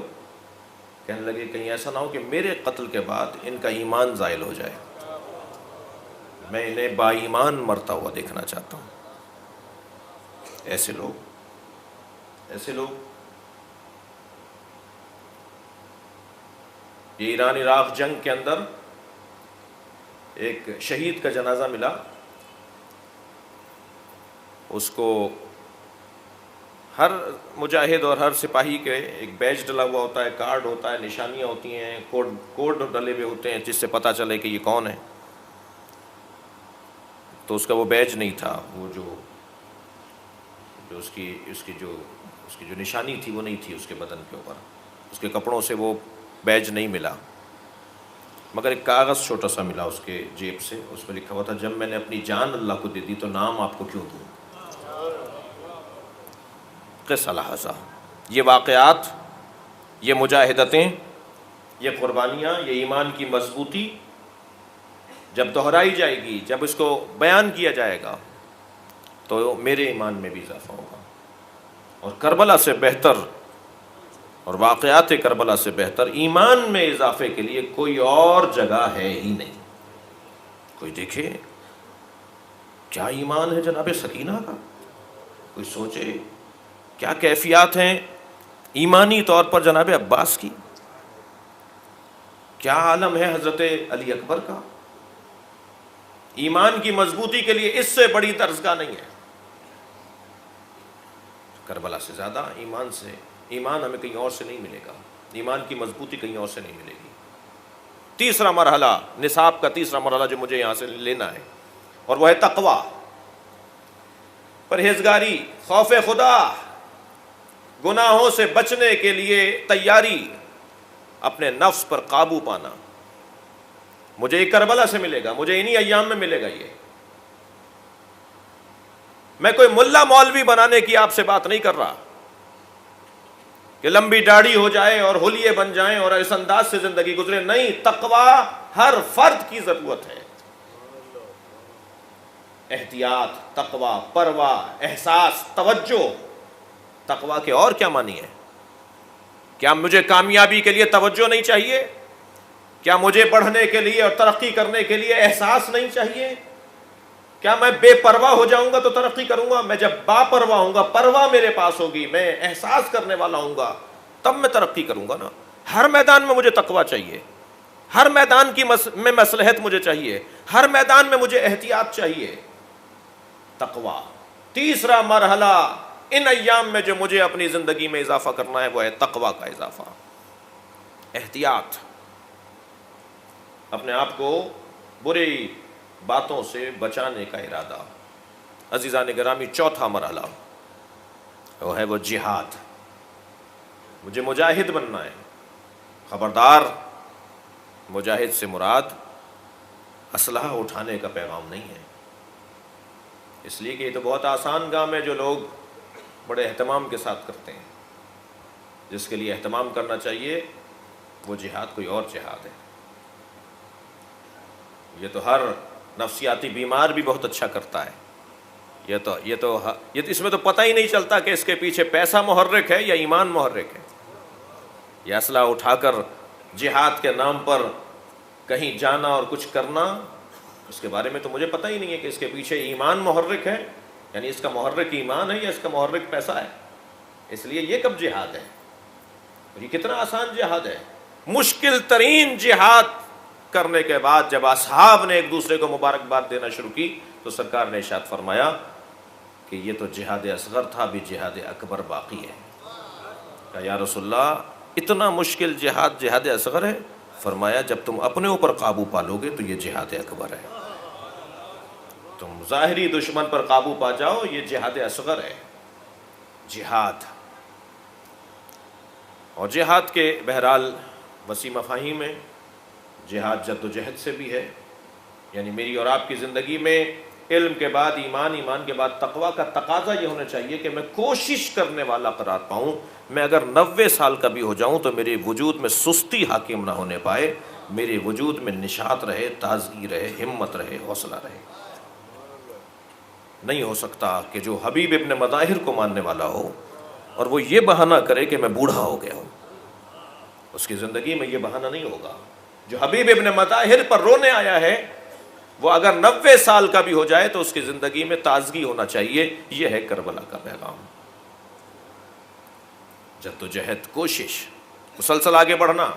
کہنے لگے کہیں ایسا نہ ہو کہ میرے قتل کے بعد ان کا ایمان زائل ہو جائے، میں انہیں با ایمان مرتا ہوا دیکھنا چاہتا ہوں. ایسے لوگ یہ ایران عراق جنگ کے اندر ایک شہید کا جنازہ ملا، اس کو ہر مجاہد اور ہر سپاہی کے ایک بیج ڈلا ہوا ہوتا ہے، کارڈ ہوتا ہے، نشانیاں ہوتی ہیں، کوڈ ڈلے ہوئے ہوتے ہیں جس سے پتہ چلے کہ یہ کون ہے. تو اس کا وہ بیج نہیں تھا، وہ جو اس کی جو نشانی تھی وہ نہیں تھی اس کے بدن کے اوپر، اس کے کپڑوں سے وہ بیج نہیں ملا، مگر ایک کاغذ چھوٹا سا ملا اس کے جیب سے. اس میں لکھا ہوا تھا جب میں نے اپنی جان اللہ کو دے دی تو نام آپ کو کیوں دوں. قص الحظہ، یہ واقعات، یہ مجاہدتیں، یہ قربانیاں، یہ ایمان کی مضبوطی جب دہرائی جائے گی، جب اس کو بیان کیا جائے گا تو میرے ایمان میں بھی اضافہ ہوگا. اور کربلا سے بہتر اور واقعات کربلا سے بہتر ایمان میں اضافے کے لیے کوئی اور جگہ ہے ہی نہیں. کوئی دیکھے کیا ایمان ہے جناب سکینہ کا، کوئی سوچے کیا کیفیات ہیں ایمانی طور پر جناب عباس کی، کیا عالم ہے حضرت علی اکبر کا. ایمان کی مضبوطی کے لیے اس سے بڑی درسگاہ نہیں ہے. کربلا سے زیادہ ایمان ہمیں کہیں اور سے نہیں ملے گا، ایمان کی مضبوطی کہیں اور سے نہیں ملے گی. تیسرا مرحلہ، نصاب کا تیسرا مرحلہ جو مجھے یہاں سے لینا ہے، اور وہ ہے تقویٰ، پرہیزگاری، خوف خدا، گناہوں سے بچنے کے لیے تیاری، اپنے نفس پر قابو پانا. مجھے یہ کربلا سے ملے گا، مجھے انہی ایام میں ملے گا. یہ میں کوئی ملا مولوی بنانے کی آپ سے بات نہیں کر رہا کہ لمبی داڑھی ہو جائے اور حلیے بن جائیں اور اس انداز سے زندگی گزرے. نہیں، تقویٰ ہر فرد کی ضرورت ہے. احتیاط، تقویٰ، پرواہ، احساس، توجہ. تقویٰ کے اور کیا معنی ہے؟ کیا مجھے کامیابی کے لیے توجہ نہیں چاہیے؟ کیا مجھے بڑھنے کے لیے اور ترقی کرنے کے لیے احساس نہیں چاہیے؟ کیا میں بے پرواہ ہو جاؤں گا تو ترقی کروں گا؟ میں جب با پرواہ ہوں گا، پرواہ میرے پاس ہوگی، میں احساس کرنے والا ہوں گا، تب میں ترقی کروں گا نا. ہر میدان میں مجھے تقویٰ چاہیے، ہر میدان کی میں مصلحت مجھے چاہیے، ہر میدان میں مجھے احتیاط چاہیے. تقویٰ تیسرا مرحلہ ان ایام میں جو مجھے اپنی زندگی میں اضافہ کرنا ہے وہ ہے تقویٰ کا اضافہ، احتیاط، اپنے آپ کو بری باتوں سے بچانے کا ارادہ. عزیزان گرامی، چوتھا مرحلہ وہ ہے وہ جہاد. مجھے مجاہد بننا ہے. خبردار، مجاہد سے مراد اسلحہ اٹھانے کا پیغام نہیں ہے، اس لیے کہ یہ تو بہت آسان کام ہے جو لوگ بڑے اہتمام کے ساتھ کرتے ہیں. جس کے لیے اہتمام کرنا چاہیے وہ جہاد کوئی اور جہاد ہے. یہ تو ہر نفسیاتی بیمار بھی بہت اچھا کرتا ہے. یہ تو اس میں تو پتہ ہی نہیں چلتا کہ اس کے پیچھے پیسہ محرک ہے یا ایمان محرک ہے. یہ اسلحہ اٹھا کر جہاد کے نام پر کہیں جانا اور کچھ کرنا، اس کے بارے میں تو مجھے پتہ ہی نہیں ہے کہ اس کے پیچھے ایمان محرک ہے، یعنی اس کا محرک ایمان ہے یا اس کا محرک پیسہ ہے. اس لیے یہ کب جہاد ہے؟ اور یہ کتنا آسان جہاد ہے. مشکل ترین جہاد کرنے کے بعد جب اصحاب نے ایک دوسرے کو مبارکباد دینا شروع کی تو سرکار نے ارشاد فرمایا کہ یہ تو جہاد اصغر تھا، ابھی جہاد اکبر باقی ہے. کہا یا رسول اللہ اتنا مشکل جہاد جہاد اصغر ہے؟ فرمایا جب تم اپنے اوپر قابو پالو گے تو یہ جہاد اکبر ہے. تم ظاہری دشمن پر قابو پا جاؤ، یہ جہاد اصغر ہے. جہاد، اور جہاد کے بہرحال وسیع مفاہیم ہے. جہاد جد و جہد سے بھی ہے، یعنی میری اور آپ کی زندگی میں علم کے بعد ایمان، ایمان کے بعد تقویٰ کا تقاضا یہ ہونا چاہیے کہ میں کوشش کرنے والا قرار پاؤں. میں اگر 90 سال کا بھی ہو جاؤں تو میرے وجود میں سستی حاکم نہ ہونے پائے، میرے وجود میں نشاط رہے، تازگی رہے، ہمت رہے، حوصلہ رہے. نہیں ہو سکتا کہ جو حبیب ابن مظاہر کو ماننے والا ہو اور وہ یہ بہانہ کرے کہ میں بوڑھا ہو گیا ہوں. اس کی زندگی میں یہ بہانہ نہیں ہوگا. جو حبیب ابن مظاہر پر رونے آیا ہے وہ اگر 90 سال کا بھی ہو جائے تو اس کی زندگی میں تازگی ہونا چاہیے. یہ ہے کربلا کا پیغام. جد و جہد، کوشش، مسلسل آگے بڑھنا.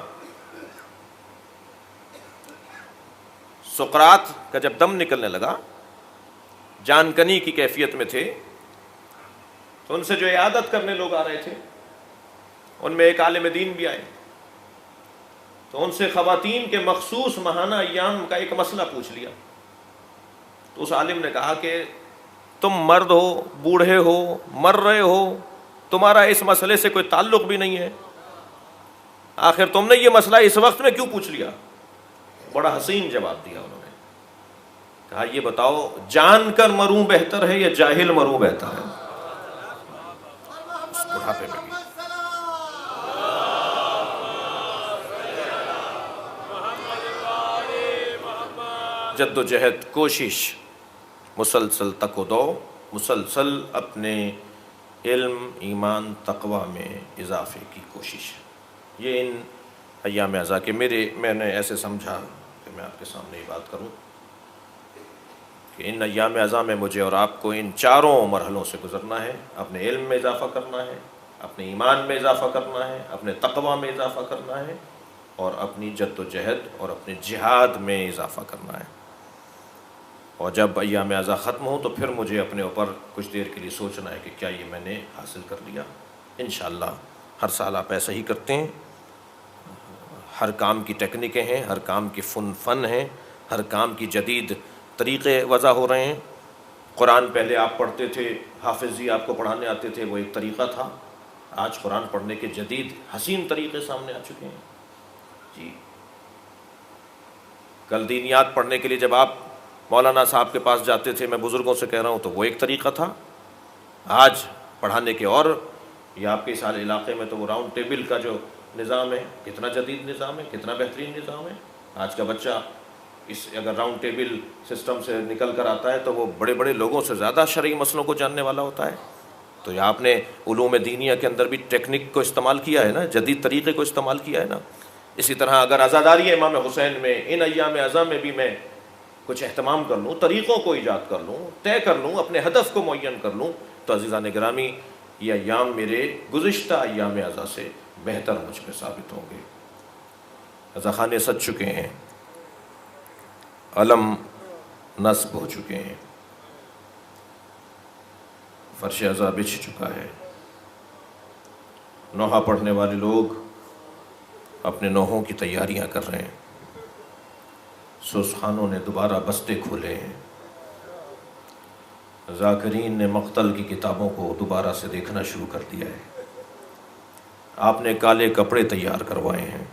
سقراط کا جب دم نکلنے لگا، جان کنی کی کیفیت میں تھے، تو ان سے جو عیادت کرنے لوگ آ رہے تھے ان میں ایک عالم دین بھی آئے. تو ان سے خواتین کے مخصوص ماہانہ ایام کا ایک مسئلہ پوچھ لیا. تو اس عالم نے کہا کہ تم مرد ہو، بوڑھے ہو، مر رہے ہو، تمہارا اس مسئلے سے کوئی تعلق بھی نہیں ہے، آخر تم نے یہ مسئلہ اس وقت میں کیوں پوچھ لیا؟ بڑا حسین جواب دیا انہوں نے. کہا یہ بتاؤ جان کر مروں بہتر ہے یا جاہل مروں بہتر ہے؟ جد و جہد، کوشش، مسلسل تک و دو، مسلسل اپنے علم، ایمان، تقوی میں اضافے کی کوشش۔ یہ ان ایام اعزا کے میں نے ایسے سمجھا کہ میں آپ کے سامنے یہ بات کروں کہ ان ایام اعزا میں مجھے اور آپ کو ان چاروں مرحلوں سے گزرنا ہے۔ اپنے علم میں اضافہ کرنا ہے، اپنے ایمان میں اضافہ کرنا ہے، اپنے تقوی میں اضافہ کرنا ہے، اور اپنی جد و جہد اور اپنے جہاد میں اضافہ کرنا ہے۔ اور جب ایام اعزا ختم ہو تو پھر مجھے اپنے اوپر کچھ دیر کے لیے سوچنا ہے کہ کیا یہ میں نے حاصل کر لیا۔ انشاءاللہ ہر سال آپ ایسا ہی کرتے ہیں۔ ہر کام کی ٹیکنیکیں ہیں، ہر کام کی فن ہیں، ہر کام کی جدید طریقے وضع ہو رہے ہیں۔ قرآن پہلے آپ پڑھتے تھے، حافظ جی آپ کو پڑھانے آتے تھے، وہ ایک طریقہ تھا۔ آج قرآن پڑھنے کے جدید حسین طریقے سامنے آ چکے ہیں۔ جی، کل دینیات پڑھنے کے لیے جب آپ مولانا صاحب کے پاس جاتے تھے، میں بزرگوں سے کہہ رہا ہوں، تو وہ ایک طریقہ تھا۔ آج پڑھانے کے اور یہ آپ کے سارے علاقے میں تو وہ راؤنڈ ٹیبل کا جو نظام ہے، کتنا جدید نظام ہے، کتنا بہترین نظام ہے۔ آج کا بچہ اگر راؤنڈ ٹیبل سسٹم سے نکل کر آتا ہے تو وہ بڑے بڑے لوگوں سے زیادہ شرعی مسئلوں کو جاننے والا ہوتا ہے۔ تو یہ آپ نے علوم دینیہ کے اندر بھی ٹیکنیک کو استعمال کیا ہے نا، جدید طریقے کو استعمال کیا ہے نا۔ اسی طرح اگر عزاداری امام حسین میں ان ایام اعزا میں بھی میں کچھ اہتمام کر لوں، طریقوں کو ایجاد کر لوں، طے کر لوں، اپنے ہدف کو معین کر لوں، تو عزیزان گرامی یہ ایام میرے گزشتہ ایام اعزا سے بہتر مجھ پہ ثابت ہوں گے۔ عزا خانے سج چکے ہیں، علم نصب ہو چکے ہیں، فرش عزا بچھ چکا ہے، نوحہ پڑھنے والے لوگ اپنے نوحوں کی تیاریاں کر رہے ہیں، سوزخانوں نے دوبارہ بستے کھولے ہیں، ذاکرین نے مقتل کی کتابوں کو دوبارہ سے دیکھنا شروع کر دیا ہے، آپ نے کالے کپڑے تیار کروائے ہیں۔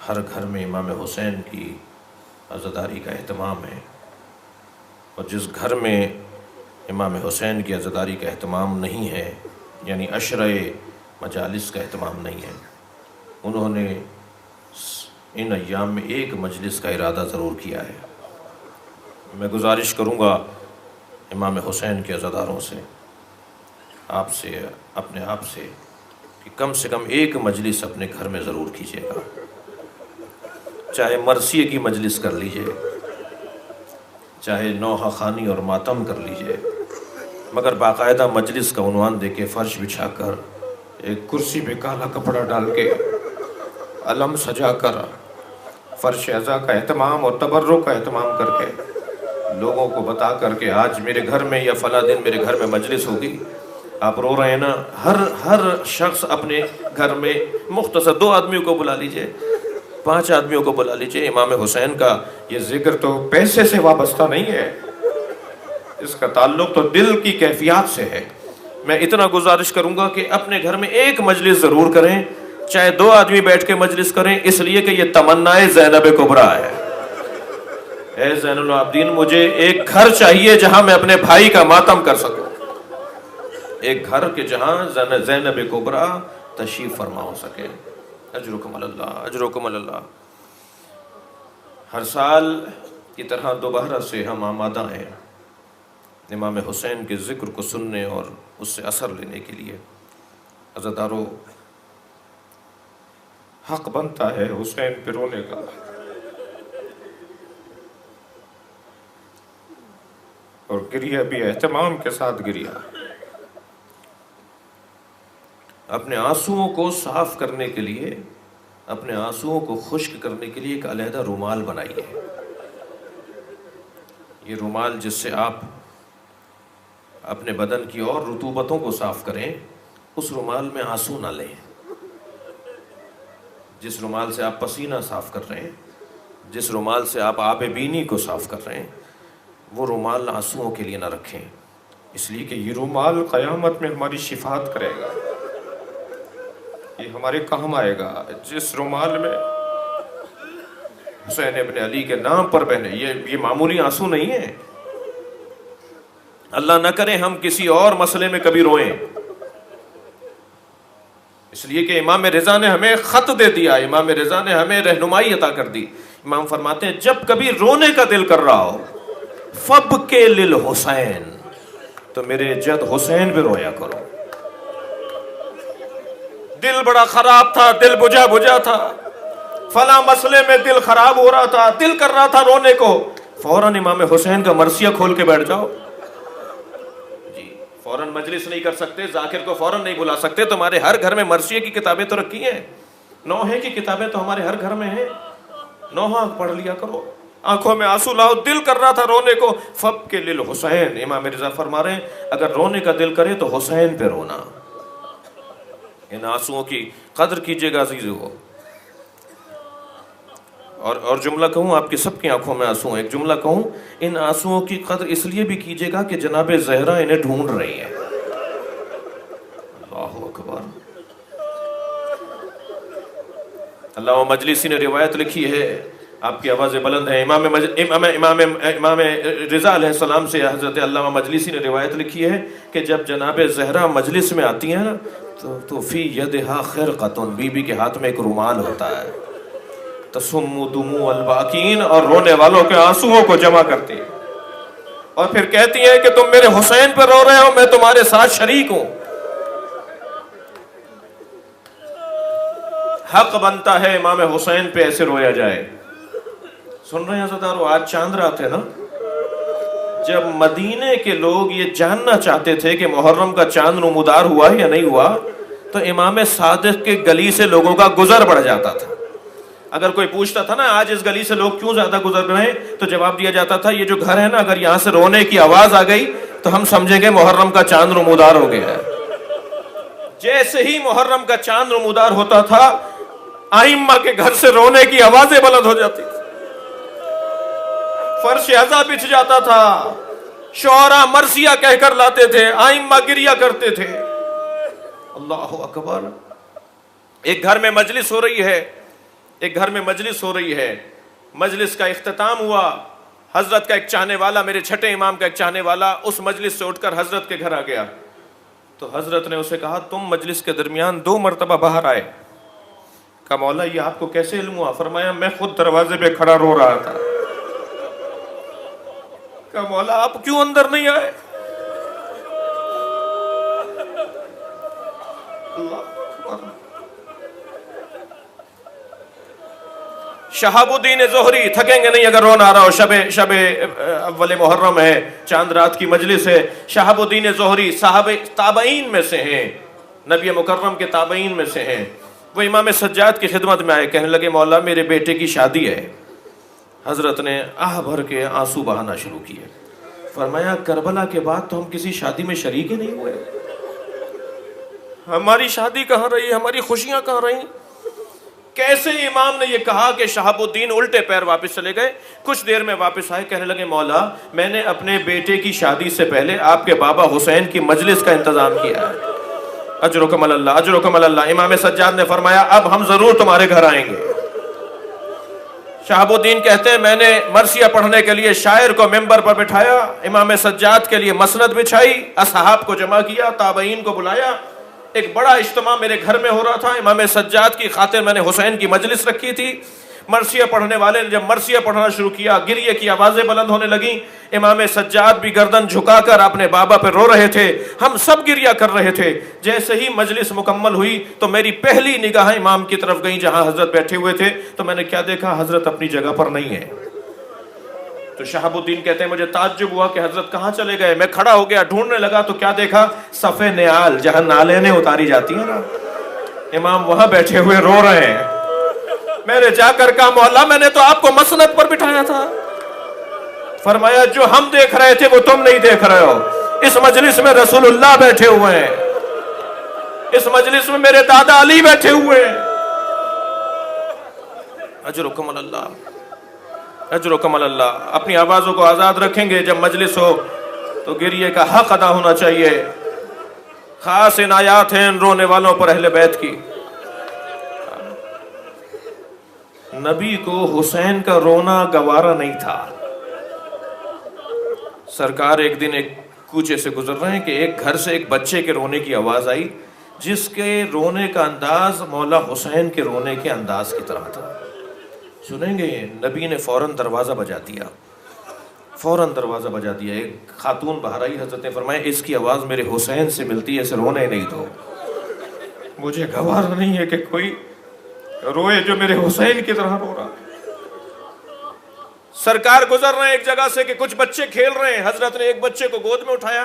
ہر گھر میں امام حسین کی عزاداری کا اہتمام ہے، اور جس گھر میں امام حسین کی عزاداری کا اہتمام نہیں ہے، یعنی عشرہ مجالس کا اہتمام نہیں ہے، انہوں نے ان ایام میں ایک مجلس کا ارادہ ضرور کیا ہے۔ میں گزارش کروں گا امام حسین کے عزاداروں سے، اپنے آپ سے کہ کم سے کم ایک مجلس اپنے گھر میں ضرور کیجیے گا، چاہے مرثیے کی مجلس کر لیجئے، چاہے نوحہ خوانی اور ماتم کر لیجئے، مگر باقاعدہ مجلس کا عنوان دے کے فرش بچھا کر ایک کرسی پہ کالا کپڑا ڈال کے علم سجا کر فرش عزا کا اہتمام اور تبرک کا اہتمام کر کے لوگوں کو بتا کر کے آج میرے گھر میں یا فلاں دن میرے گھر میں مجلس ہوگی۔ آپ رو رہے ہیں نا، ہر شخص اپنے گھر میں مختصر 2 آدمیوں کو بلا لیجئے، 5 آدمیوں کو بلا لیجئے۔ امام حسین کا یہ ذکر تو پیسے سے وابستہ نہیں ہے، اس کا تعلق تو دل کی کیفیات سے ہے۔ میں اتنا گزارش کروں گا کہ اپنے گھر میں ایک مجلس ضرور کریں، چاہے 2 آدمی بیٹھ کے مجلس کریں، اس لیے کہ یہ تمنا زینب کبریٰ ہے۔ اے زین العابدین، مجھے ایک گھر چاہیے جہاں میں اپنے بھائی کا ماتم کر سکوں، ایک گھر کے جہاں زینب کبریٰ تشریف فرما ہو سکے۔ اجرکم اللہ، اجرکم اللہ۔ ہر سال کی طرح دوبارہ سے ہم آمادہ ہیں امام حسین کے ذکر کو سننے اور اس سے اثر لینے کے لیے۔ عزادارو، حق بنتا ہے حسین پہ رونے کا، اور گریہ بھی اہتمام کے ساتھ گریا۔ اپنے آنسوؤں کو صاف کرنے کے لیے، اپنے آنسوؤں کو خشک کرنے کے لیے ایک علیحدہ رومال بنائیے۔ یہ رومال جس سے آپ اپنے بدن کی اور رطوبتوں کو صاف کریں، اس رومال میں آنسو نہ لیں۔ جس رومال سے آپ پسینہ صاف کر رہے ہیں، جس رومال سے آپ آب بینی کو صاف کر رہے ہیں، وہ رومال آنسوؤں کے لیے نہ رکھیں، اس لیے کہ یہ رومال قیامت میں ہماری شفاعت کرے گا، یہ ہمارے کام آئے گا۔ جس رومال میں حسین ابن علی کے نام پر بہنے، یہ معمولی آنسو نہیں ہے۔ اللہ نہ کرے ہم کسی اور مسئلے میں کبھی روئیں، اس اس لیے کہ امام رضا نے ہمیں خط دے دیا، امام رضا نے ہمیں رہنمائی عطا کر دی. امام فرماتے ہیں جب کبھی رونے کا دل کر رہا ہو فبکے للحسین، تو میرے جد حسین پہ رویا کرو. دل بڑا خراب تھا، دل بجھا بجھا تھا، فلاں مسئلے میں دل خراب ہو رہا تھا، دل کر رہا تھا رونے کو، فوراً امام حسین کا مرثیہ کھول کے بیٹھ جاؤ. جی فوراً مجلس نہیں کر سکتے، ذاکر کو فوراً نہیں بلا سکتے، تو ہمارے ہر گھر میں مرثیے کی کتابیں تو رکھی ہیں، نوحے کی کتابیں تو ہمارے ہر گھر میں ہیں، نوحہ پڑھ لیا کرو. آنکھوں میں آنسو لاؤ، دل کر رہا تھا رونے کو، فبکے للحسین. امام رضا فرما رہے ہیں اگر رونے کا دل کرے تو حسین پہ رونا. ان آنسوؤں کی قدر کیجیے گا عزیزو. اور جملہ کہوں، آپ کی سب کی آنکھوں میں آنسو ہیں، ایک جملہ کہوں، ان آنسوؤں کی قدر اس لیے بھی کیجیے گا کہ جناب زہرا انہیں ڈھونڈ رہی ہیں. اللہ اکبر. علامہ مجلسی نے روایت لکھی ہے، آپ کی آواز بلند ہے، امام رضا علیہ السلام سے حضرت علامہ مجلسی نے روایت لکھی ہے کہ جب جناب زہرا مجلس میں آتی ہیں نا تو فی یدہا خرقۃ، بی بی کے ہاتھ میں ایک رومال ہوتا ہے، تسم دموع الباکین، اور رونے والوں کے آنسوؤں کو جمع کرتی ہے، اور پھر کہتی ہیں کہ تم میرے حسین پہ رو رہے ہو، میں تمہارے ساتھ شریک ہوں. حق بنتا ہے امام حسین پہ ایسے رویا جائے. سن رہے ہیں عزیزارو، آج چاند رات ہے نا، جب مدینے کے لوگ یہ جاننا چاہتے تھے کہ محرم کا چاند نمودار ہوا یا نہیں ہوا، تو امام صادق کے گلی سے لوگوں کا گزر بڑھ جاتا تھا. اگر کوئی پوچھتا تھا نا آج اس گلی سے لوگ کیوں زیادہ گزر رہے ہیں، تو جواب دیا جاتا تھا یہ جو گھر ہے نا، اگر یہاں سے رونے کی آواز آ گئی تو ہم سمجھیں گے محرم کا چاند نمودار ہو گیا ہے. جیسے ہی محرم کا چاند نمودار ہوتا تھا، ائمہ کے گھر سے رونے کی آوازیں بلند ہو جاتی تھی، فرش عزا بچھ جاتا تھا، شعراء مرثیہ کہہ کر لاتے تھے، ائمہ گریہ کرتے تھے. اللہ اکبر. ایک گھر میں مجلس ہو رہی ہے، ایک گھر میں مجلس ہو رہی ہے، مجلس کا اختتام ہوا، حضرت کا ایک چاہنے والا، میرے چھٹے امام کا ایک چاہنے والا اس مجلس سے اٹھ کر حضرت کے گھر آ گیا. تو حضرت نے اسے کہا تم مجلس کے درمیان 2 مرتبہ باہر آئے. کہا مولا یہ آپ کو کیسے علم ہوا؟ فرمایا میں خود دروازے پہ کھڑا رو رہا تھا. کہا مولا آپ کیوں اندر نہیں آئے؟ شہاب الدین زہری تھکیں گے نہیں اگر رونا آ رہا ہو، شب اول محرم ہے، چاند رات کی مجلس ہے. شہاب الدین زہری صحابہ تابعین میں سے ہیں، نبی مکرم کے تابعین میں سے ہیں. وہ امام سجاد کی خدمت میں آئے، کہنے لگے مولا میرے بیٹے کی شادی ہے. حضرت نے آہ بھر کے آنسو بہانا شروع کیے. فرمایا کربلا کے بعد تو ہم کسی شادی میں شریک ہی نہیں ہوئے، ہماری شادی کہاں رہی، ہماری خوشیاں کہاں رہیں؟ کیسے امام نے یہ کہا کہ شہاب الدین الٹے پیر واپس چلے گئے. کچھ دیر میں واپس آئے، کہنے لگے مولا میں نے اپنے بیٹے کی شادی سے پہلے آپ کے بابا حسین کی مجلس کا انتظام کیا ہے. اجرکم اللہ، اجرکم اللہ. امام سجاد نے فرمایا اب ہم ضرور تمہارے گھر آئیں گے. شہاب الدین کہتے ہیں میں نے مرثیہ پڑھنے کے لیے شاعر کو ممبر پر بٹھایا، امام سجاد کے لیے مسند بچھائی، اصحاب کو جمع کیا، تابعین کو بلایا. ایک بڑا اجتماع میرے گھر میں ہو رہا تھا، امام سجاد کی خاطر میں نے حسین کی مجلس رکھی تھی. مرثیہ پڑھنے والے نے جب مرثیہ پڑھنا شروع کیا، گریہ کی آوازیں بلند ہونے لگیں. امام سجاد بھی گردن جھکا کر اپنے بابا پہ رو رہے تھے، ہم سب گریہ کر رہے تھے. جیسے ہی مجلس مکمل ہوئی تو میری پہلی نگاہ امام کی طرف گئی جہاں حضرت بیٹھے ہوئے تھے. تو میں نے کیا دیکھا؟ حضرت اپنی جگہ پر نہیں ہے. تو شہاب الدین کہتے ہیں مجھے تعجب ہوا کہ حضرت کہاں چلے گئے. میں کھڑا ہو گیا، ڈھونڈنے لگا تو کیا دیکھا؟ صف نعال، جہاں نالینیں اتاری جاتی ہیں نا، امام وہاں بیٹھے ہوئے رو رہے ہیں. میں نے جا کر کہا مولا میں نے تو آپ کو مسند پر بٹھایا تھا. فرمایا جو ہم دیکھ رہے تھے وہ تم نہیں دیکھ رہے ہو. اس مجلس میں رسول اللہ بیٹھے ہوئے ہیں، اس مجلس میں میرے دادا علی بیٹھے ہوئے ہیں. اجرکم اللہ، اجرکم اللہ. اپنی آوازوں کو آزاد رکھیں گے. جب مجلس ہو تو گریہ کا حق ادا ہونا چاہیے. خاص عنایات ہیں ان رونے والوں پر اہل بیت کی. نبی کو حسین کا رونا گوارا نہیں تھا. سرکار ایک دن ایک کوچے سے گزر رہے ہیں کہ ایک گھر سے ایک بچے کے رونے کی آواز آئی. جس کے رونے کا انداز مولا حسین کے رونے کے انداز کی طرح تھا. سنیں گے نبی نے فوراً دروازہ بجا دیا, فوراً دروازہ بجا دیا. ایک خاتون باہر آئی, حضرت نے فرمایا اس کی آواز میرے حسین سے ملتی ہے, اسے رونے نہیں دو. مجھے گوارا نہیں ہے کہ کوئی روئے جو میرے حسین کی طرح رو رہا. سرکار گزر رہے ہیں ایک جگہ سے کہ کچھ بچے کھیل رہے ہیں. حضرت نے ایک بچے کو گود میں اٹھایا,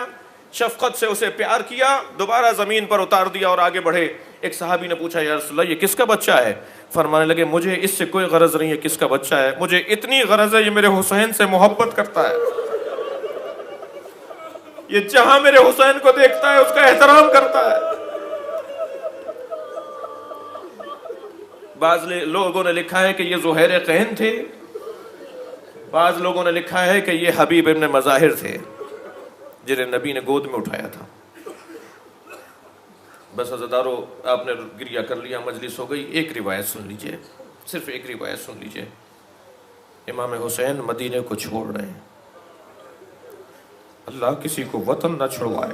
شفقت سے اسے پیار کیا, دوبارہ زمین پر اتار دیا اور آگے بڑھے. ایک صحابی نے پوچھا یا رسول اللہ یہ کس کا بچہ ہے؟ فرمانے لگے مجھے اس سے کوئی غرض نہیں ہے کس کا بچہ ہے, مجھے اتنی غرض ہے یہ میرے حسین سے محبت کرتا ہے, یہ جہاں میرے حسین کو دیکھتا ہے اس کا احترام کرتا ہے. بعض لوگوں نے لکھا ہے کہ یہ زہیر قین تھے, بعض لوگوں نے لکھا ہے کہ یہ حبیب ابن مظاہر تھے جنہیں نبی نے گود میں اٹھایا تھا. بس عزادارو آپ نے گریہ کر لیا, مجلس ہو گئی. ایک روایت سن لیجئے, صرف ایک روایت سن لیجئے. امام حسین مدینے کو چھوڑ رہے ہیں. اللہ کسی کو وطن نہ چھڑوائے.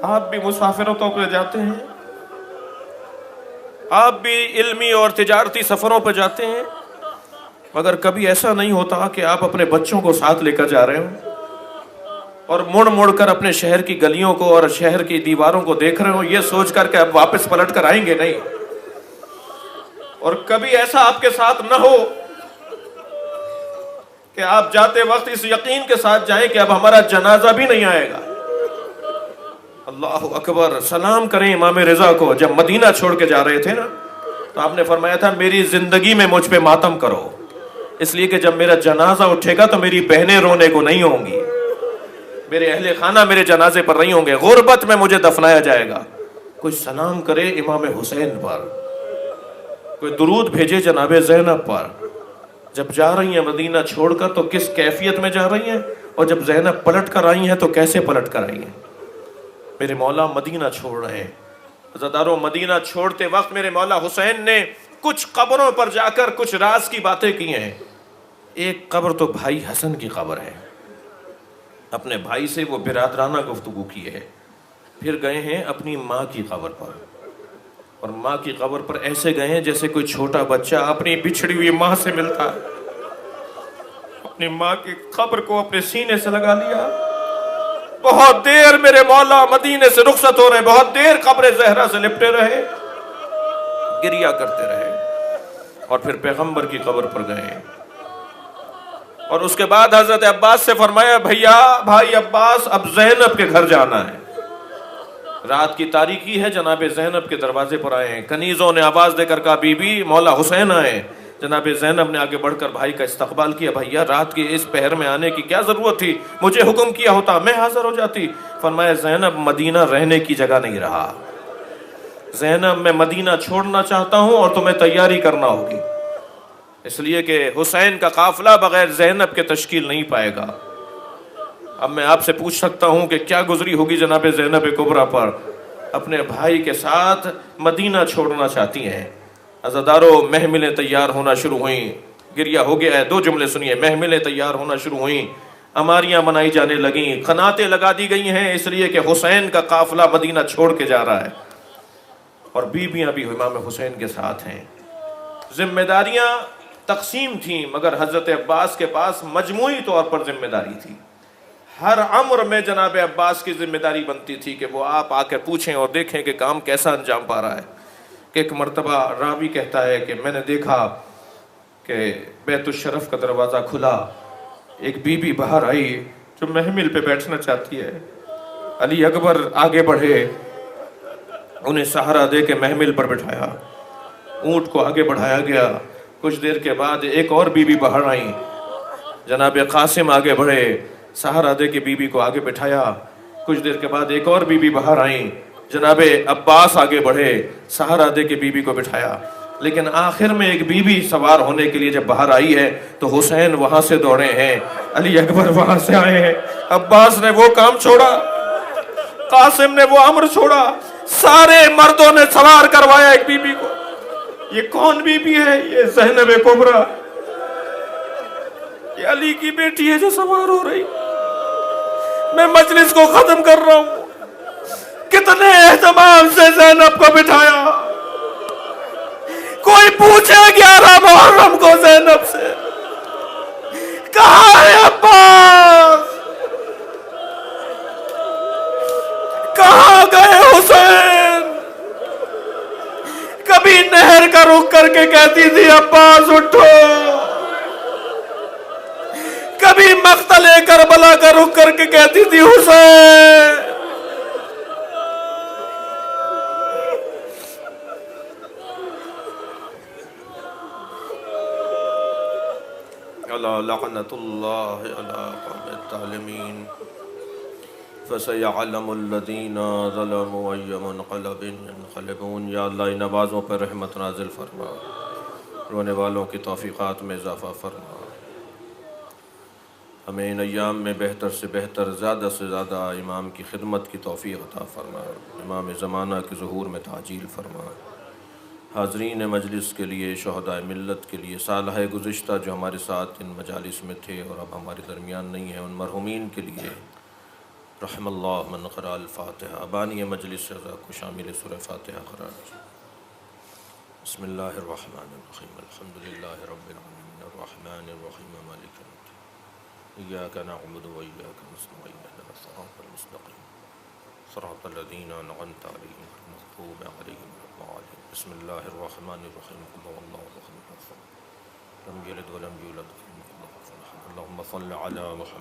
آپ بھی مسافرتوں پہ جاتے ہیں, آپ بھی علمی اور تجارتی سفروں پہ جاتے ہیں, مگر کبھی ایسا نہیں ہوتا کہ آپ اپنے بچوں کو ساتھ لے کر جا رہے ہوں اور مڑ مڑ کر اپنے شہر کی گلیوں کو اور شہر کی دیواروں کو دیکھ رہے ہوں یہ سوچ کر کہ اب واپس پلٹ کر آئیں گے نہیں. اور کبھی ایسا آپ کے ساتھ نہ ہو کہ آپ جاتے وقت اس یقین کے ساتھ جائیں کہ اب ہمارا جنازہ بھی نہیں آئے گا. اللہ اکبر. سلام کریں امام رضا کو. جب مدینہ چھوڑ کے جا رہے تھے نا تو آپ نے فرمایا تھا میری زندگی میں مجھ پہ ماتم کرو, اس لیے کہ جب میرا جنازہ اٹھے گا تو میری بہنیں رونے کو نہیں ہوں گی, میرے اہل خانہ میرے جنازے پر نہیں ہوں گے, غربت میں مجھے دفنایا جائے گا. کوئی سلام کرے امام حسین پر, کوئی درود بھیجے جناب زینب پر. جب جا رہی ہیں مدینہ چھوڑ کر تو کس کیفیت میں جا رہی ہیں, اور جب زینب پلٹ کر آئی ہیں تو کیسے پلٹ کر آئی ہیں. میرے مولا مدینہ چھوڑ رہے ہیں. عزادارو مدینہ چھوڑتے وقت میرے مولا حسین نے کچھ قبروں پر جا کر کچھ راز کی باتیں کی ہیں. ایک قبر تو بھائی حسن کی قبر ہے, اپنے بھائی سے وہ برادرانہ گفتگو کی ہے. پھر گئے ہیں اپنی ماں کی قبر پر, اور ماں کی قبر پر ایسے گئے ہیں جیسے کوئی چھوٹا بچہ اپنی بچھڑی ہوئی ماں سے ملتا ہے. اپنی ماں کی قبر کو اپنے سینے سے لگا لیا. بہت دیر میرے مولا مدینے سے رخصت ہو رہے, بہت دیر قبر زہرا سے لپٹے رہے, گریہ کرتے رہے, اور پھر پیغمبر کی قبر پر گئے. اور اس کے بعد حضرت عباس سے فرمایا بھائی عباس اب زینب کے گھر جانا ہے. رات کی تاریکی ہے, جناب زینب کے دروازے پر آئے ہیں. کنیزوں نے آواز دے کر کہا بی بی مولا حسین آئے. جناب زینب نے آگے بڑھ کر بھائی کا استقبال کیا. بھیا رات کے اس پہر میں آنے کی کیا ضرورت تھی, مجھے حکم کیا ہوتا میں حاضر ہو جاتی. فرمایا زینب مدینہ رہنے کی جگہ نہیں رہا, زینب میں مدینہ چھوڑنا چاہتا ہوں اور تمہیں تیاری کرنا ہوگی, اس لیے کہ حسین کا قافلہ بغیر زینب کے تشکیل نہیں پائے گا. اب میں آپ سے پوچھ سکتا ہوں کہ کیا گزری ہوگی جناب زینب کبریٰ پر, اپنے بھائی کے ساتھ مدینہ چھوڑنا چاہتی ہیں. عزادارو محملیں تیار ہونا شروع ہوئیں, گریہ ہو گیا ہے. 2 جملے سنیے. محملیں تیار ہونا شروع ہوئیں, اماریاں منائی جانے لگیں, قناتیں لگا دی گئی ہیں, اس لیے کہ حسین کا قافلہ مدینہ چھوڑ کے جا رہا ہے, اور بیویاں بھی امام حسین کے ساتھ ہیں. ذمہ داریاں تقسیم تھیں, مگر حضرت عباس کے پاس مجموعی طور پر ذمہ داری تھی. ہر امر میں جناب عباس کی ذمہ داری بنتی تھی کہ وہ آپ آ کے پوچھیں اور دیکھیں کہ کام کیسا انجام پا رہا ہے. کہ ایک مرتبہ راوی کہتا ہے کہ میں نے دیکھا کہ بیت الشرف کا دروازہ کھلا, ایک بی بی باہر آئی جو محمل پہ بیٹھنا چاہتی ہے. علی اکبر آگے بڑھے, انہیں سہارا دے کے محمل پر بٹھایا, اونٹ کو آگے بڑھایا گیا. کچھ دیر کے بعد ایک اور بی بی باہر آئیں, جناب قاسم آگے بڑھے, سہارا دے کے بی بی کو آگے بٹھایا. کچھ دیر کے بعد ایک اور بی بی باہر آئیں, جناب عباس آگے بڑھے, سہارا دے کے بی بی کو بٹھایا. لیکن آخر میں ایک بی بی سوار ہونے کے لیے جب باہر آئی ہے تو حسین وہاں سے دوڑے ہیں, علی اکبر وہاں سے آئے ہیں, عباس نے وہ کام چھوڑا, قاسم نے وہ امر چھوڑا, سارے مردوں نے سوار کروایا ایک بی بی کو. یہ کون بی بی ہے؟ یہ زینب کبریٰ, یہ علی کی بیٹی ہے جو سوار ہو رہی. میں مجلس کو ختم کر رہا ہوں. کتنے اہتمام سے زینب کو بٹھایا. کوئی پوچھے 11 محرم کو زینب سے کہاں ہے عباس؟ کہاں گئے حسین؟ کبھی نہر کا رخ کر کے کہتی تھی عباس اٹھو، کبھی مقتل کربلا کا رخ کر کے کہتی تھی حسین. لعنت اللہ علی قوم الظالمین فسیعلم الذین ظلموا ای منقلب ینقلبون. یا اللہ ان نمازوں پر رحمت نازل فرما، رونے والوں کی توفیقات میں اضافہ فرما. ہمیں ان ایام میں بہتر سے بہتر، زیادہ سے زیادہ امام کی خدمت کی توفیق عطا فرما. امام زمانہ کے ظہور میں تعجیل فرما. حاضرین مجلس کے لیے، شہداء ملت کے لیے، سالہ گزشتہ جو ہمارے ساتھ ان مجالس میں تھے اور اب ہمارے درمیان نہیں ہیں، ان مرحومین کے لیے رحم اللہ من قرأ الفاتحہ. بانی مجلس رضا کو شامل سورہ فاتحہ قرار دیں. بسم اللہ الرحمن الرحیم. الحمدللہ رب العالمین الرحمن الرحیم مالک یوم الدین ایاک نعبد و ایاک نستعین اهدنا الصراط المستقیم صراط الذین انعمت علیہم غیر المغضوب علیہم ولا الضالین. بسم اللہ الرحمن الرحیم. قل هو اللہ احد لم یلد ولم یولد ولم یکن له کفوا احد. اللهم صل علی محمد.